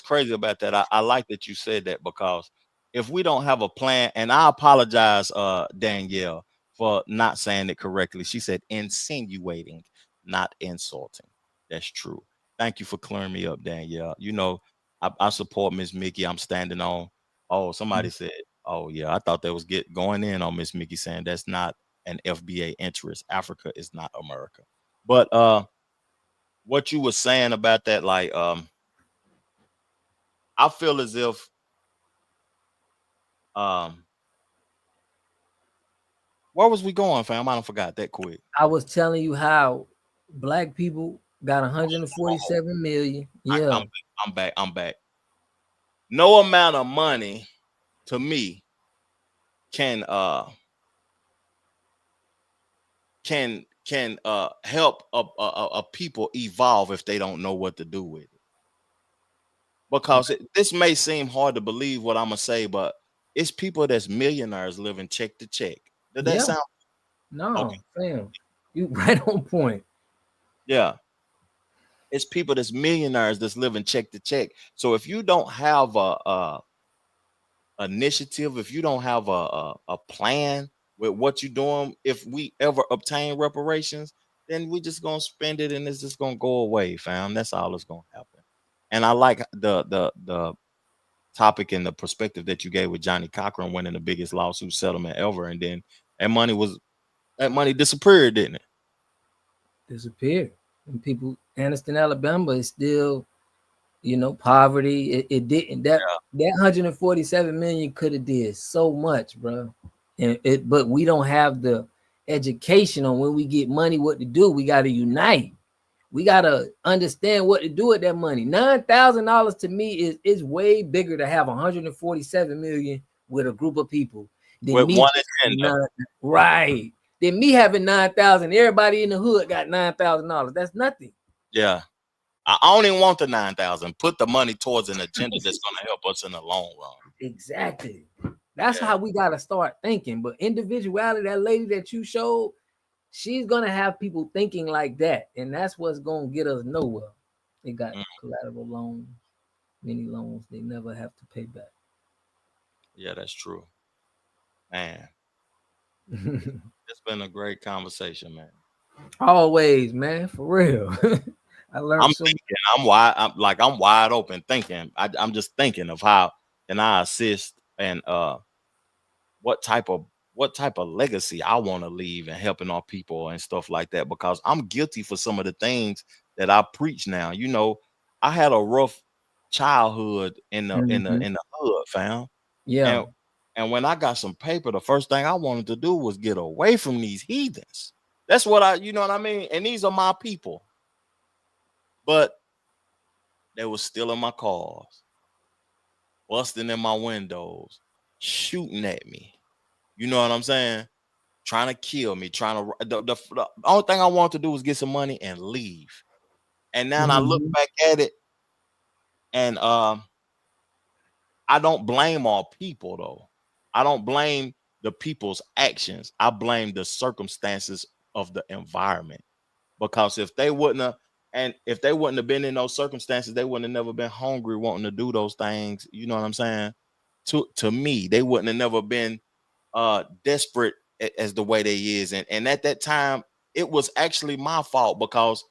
crazy about that? I like that you said that, because if we don't have a plan, and I apologize, Danielle, for not saying it correctly. She said insinuating, not insulting. That's true. Thank you for clearing me up, Danielle. You know, I support Miss Mickey. I'm standing on. Oh, somebody said, oh yeah, I thought they was going in on Miss Mickey saying that's not an FBA interest. Africa is not America. But what you were saying about that, like, I feel as if where was we going, fam? I don't forgot that quick. I was telling you how black people got 147 million. Yeah. I'm back. No amount of money to me can help a people evolve if they don't know what to do with it. Because this may seem hard to believe what I'm gonna say, but it's people that's millionaires living check to check. Did that sound? No, okay. Fam, you right on point. Yeah, it's people that's millionaires that's living check to check. So if you don't have a initiative, if you don't have a plan with what you're doing, if we ever obtain reparations, then we just gonna spend it and it's just gonna go away, fam. That's all that's gonna happen. And I like the topic and the perspective that you gave with Johnny Cochran winning the biggest lawsuit settlement ever, and then that money disappeared, didn't it? Disappeared. And people, Anniston, Alabama is still, poverty. It didn't that 147 million could have did so much, bro. But we don't have the education on when we get money, what to do. We got to unite. We got to understand what to do with that money. $9,000 to me is way bigger to have 147 million with a group of people than with me one agenda. Right. Than me having 9,000. Everybody in the hood got $9,000. That's nothing. Yeah. I don't even want the 9,000. Put the money towards an agenda that's going to help us in the long run. Exactly. That's how we got to start thinking. But individuality, that lady that you showed, she's going to have people thinking like that. And that's what's going to get us nowhere. They got collateral loans, many loans they never have to pay back. Yeah, that's true. Man. It's been a great conversation, man. Always, man, for real. I learned I'm thinking, I'm wide open thinking. I'm just thinking of how can I assist and what type of legacy I want to leave and helping our people and stuff like that, because I'm guilty for some of the things that I preach now. You know, I had a rough childhood in the hood, fam. Yeah. And when I got some paper, the first thing I wanted to do was get away from these heathens. That's what you know what I mean? And these are my people. But they were stealing my cars, busting in my windows, shooting at me. You know what I'm saying? Trying to kill me, the only thing I wanted to do was get some money and leave. And now I look back at it, and I don't blame all people though. I don't blame the people's actions. I blame the circumstances of the environment. Because if they wouldn't have been in those circumstances, they wouldn't have never been hungry wanting to do those things. You know what I'm saying? To me, they wouldn't have never been desperate as the way they is. And at that time, it was actually my fault, because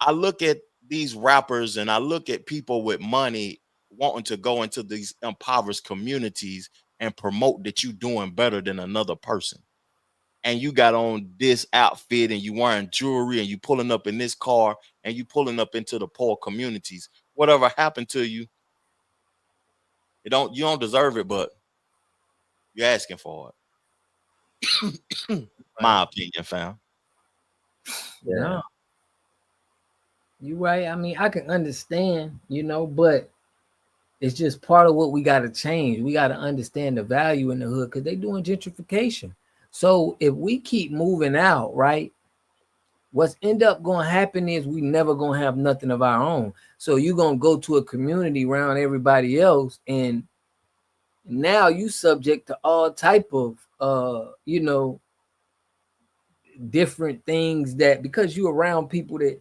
I look at these rappers and I look at people with money wanting to go into these impoverished communities and promote that you doing better than another person. And you got on this outfit and you wearing jewelry and you pulling up in this car and you pulling up into the poor communities. Whatever happened to you, you don't deserve it, but you're asking for it. My opinion, fam. Yeah. You're right. I mean, I can understand, but it's just part of what we got to change. We got to understand the value in the hood, because they're doing gentrification. So if we keep moving out, right, what's end up going to happen is we never going to have nothing of our own. So you're going to go to a community around everybody else, and now you subject to all type of, different things, that because you're around people that,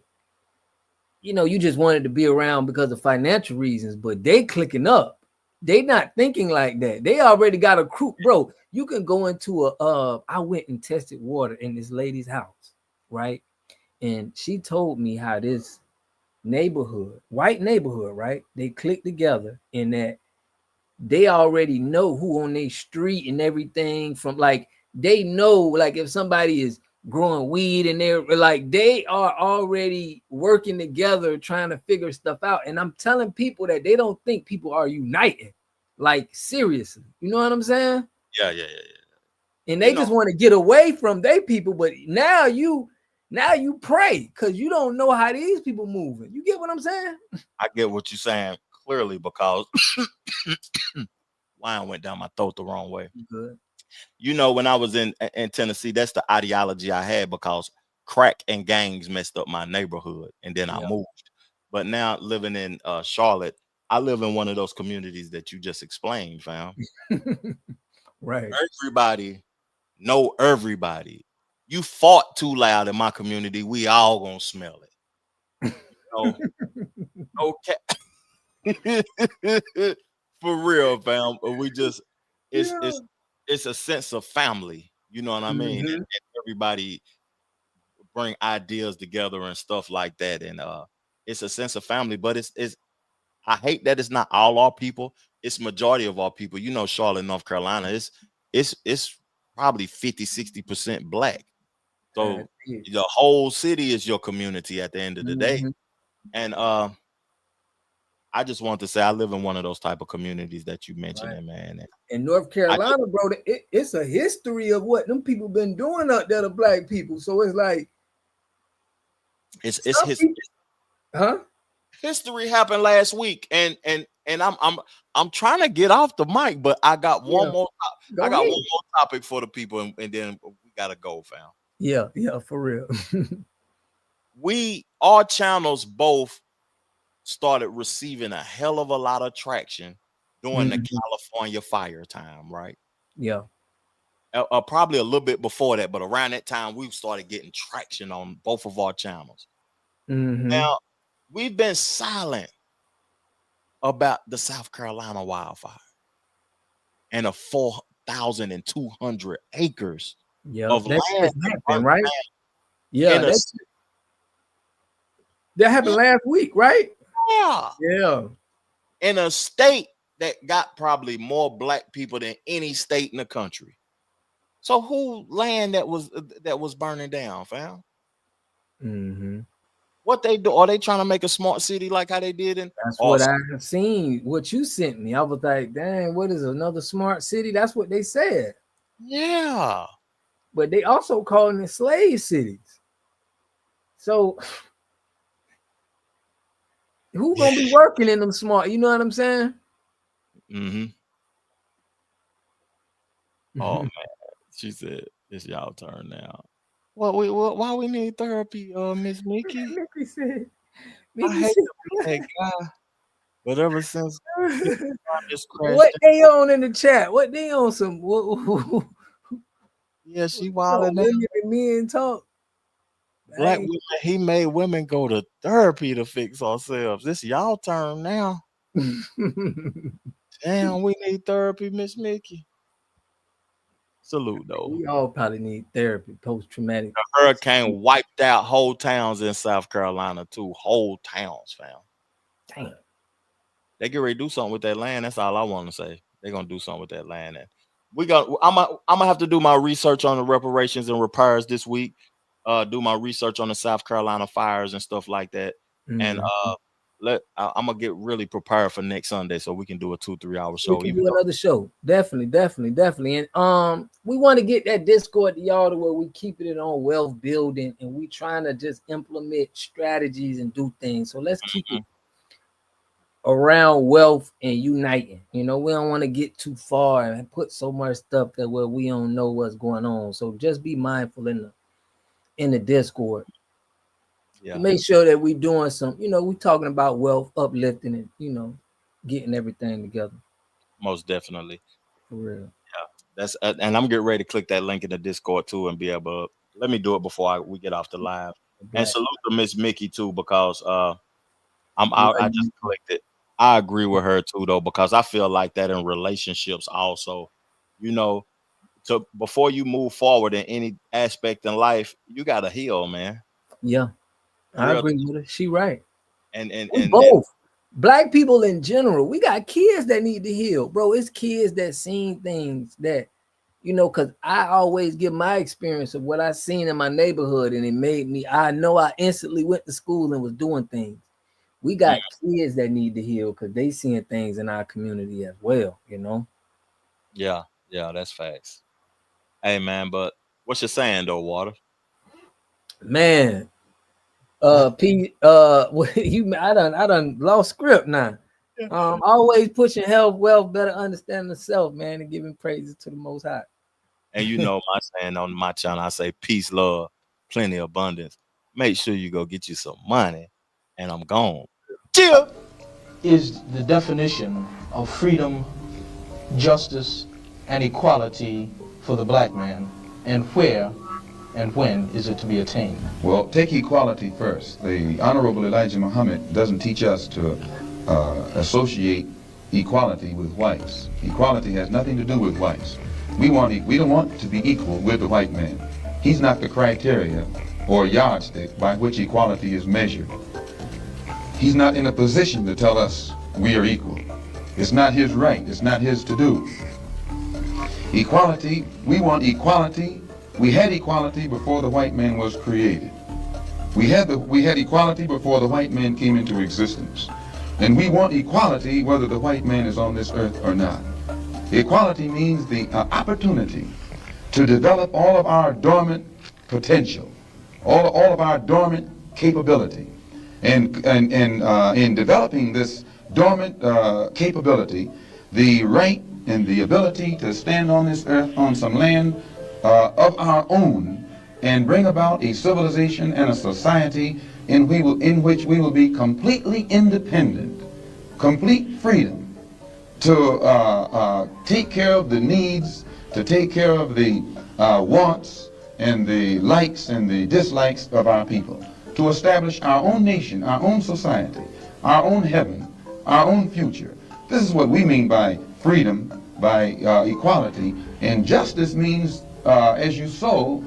you just wanted to be around because of financial reasons, but they clicking up. They not thinking like that. They already got a crew, bro. You can go into I went and tested water in this lady's house, right? And she told me how this neighborhood, white neighborhood, right? They click together in that they already know who on their street and everything, from like they know like if somebody is growing weed and they're like they are already working together trying to figure stuff out. And I'm telling people that they don't think people are uniting, like seriously, you know what I'm saying? Yeah. And they just want to get away from their people, but now you pray because you don't know how these people moving. You get what I'm saying? I get what you're saying clearly, because wine went down my throat the wrong way. Good. You know, when I was in Tennessee, that's the ideology I had, because crack and gangs messed up my neighborhood, and then I moved. But now living in Charlotte, I live in one of those communities that you just explained, fam. Right. Everybody know everybody. You fought too loud in my community, we all gonna smell it. Okay. For real, fam. We just it's a sense of family. You know what I mean? And everybody bring ideas together and stuff like that. And it's a sense of family, but it's I hate that it's not all our people. It's majority of our people. You know, Charlotte, North Carolina, it's probably 50-60% black. So the whole city is your community at the end of the day. And I just want to say I live in one of those type of communities that you mentioned, man. In North Carolina, bro, it's a history of what them people been doing up there to black people. So it's like it's history. History happened last week, and I'm trying to get off the mic, but I got one more. I got one more topic for the people, and then we gotta go, fam. Yeah, for real. Our channels both started receiving a hell of a lot of traction during the California fire time, right? Yeah. Probably a little bit before that, but around that time we started getting traction on both of our channels. Now we've been silent about the South Carolina wildfire and the 4,200 acres of land happened, right? Yeah, that happened last week, right? Yeah. In a state that got probably more black people than any state in the country. So who land that was burning down, fam? What they do? Are they trying to make a smart city like how they did in? That's what I have seen. What you sent me, I was like, dang, what is another smart city? That's what they said. Yeah, but they also calling it slave cities. So who gonna be working in them smart? You know what I'm saying? Oh man, she said it's y'all turn now. Why we need therapy, Miss Mickey? Mickey said, I hate to be that guy, but ever since just what they on in the chat? What they on some? Yeah, she wilding. Women and men talk. Black women, he made women go to therapy to fix ourselves. This y'all turn now. Damn, we need therapy, Miss Mickey. Salute though. We all probably need therapy, post-traumatic. The hurricane wiped out whole towns in South Carolina too. Whole towns, fam. Damn. They get ready to do something with that land. That's all I want to say. They're gonna do something with that land. And I'm gonna have to do my research on the reparations and repairs this week. Do my research on the South Carolina fires and stuff like that. And I'm gonna get really prepared for next Sunday so we can do a 2-3 hour show. We can do another show. Definitely. And we want to get that Discord to y'all to where we keeping it on wealth building and we trying to just implement strategies and do things. So let's keep it around wealth and uniting. You know, we don't want to get too far and put so much stuff that where we don't know what's going on. So just be mindful in the Discord. Yeah. Make sure that we doing some, we talking about wealth, uplifting and, getting everything together. Most definitely. For real. Yeah. That's and I'm getting ready to click that link in the Discord too and be able to, let me do it before we get off the live. And salute to Miss Mickey too, because I just clicked it. I agree with her too, though, because I feel like that in relationships also. You know, to before you move forward in any aspect in life, you gotta heal, man. Yeah, I Real. agree with her. She right. And and We and, and both. Black people in general, we got kids that need to heal, bro. It's kids that seen things that, because I always give my experience of what I seen in my neighborhood, and it made me. I know I instantly went to school and was doing things. We got kids that need to heal because they seeing things in our community as well. yeah, that's facts. Hey, man, but what you saying though, Water? Man, P, I done lost script now. Always pushing health, wealth, better understanding the self, man, and giving praises to the Most High. And you know my saying on my channel, I say peace, love, plenty abundance. Make sure you go get you some money, and I'm gone. Chill. Is the definition of freedom, justice, and equality for the black man, and where and when is it to be attained? Well, take equality first. The Honorable Elijah Muhammad doesn't teach us to associate equality with whites. Equality has nothing to do with whites. We don't want to be equal with the white man. He's not the criteria or yardstick by which equality is measured. He's not in a position to tell us we are equal. It's not his right. It's not his to do. Equality, we want equality. We had equality before the white man was created. We had equality before the white man came into existence. And we want equality whether the white man is on this earth or not. Equality means the opportunity to develop all of our dormant potential, all of our dormant capability. And in developing this dormant capability, the right and the ability to stand on this earth on some land of our own and bring about a civilization and a society in which we will be completely independent, complete freedom to take care of the needs, to take care of the wants and the likes and the dislikes of our people, to establish our own nation, our own society, our own heaven, our own future. This is what we mean by freedom, by equality, and justice means as you sow,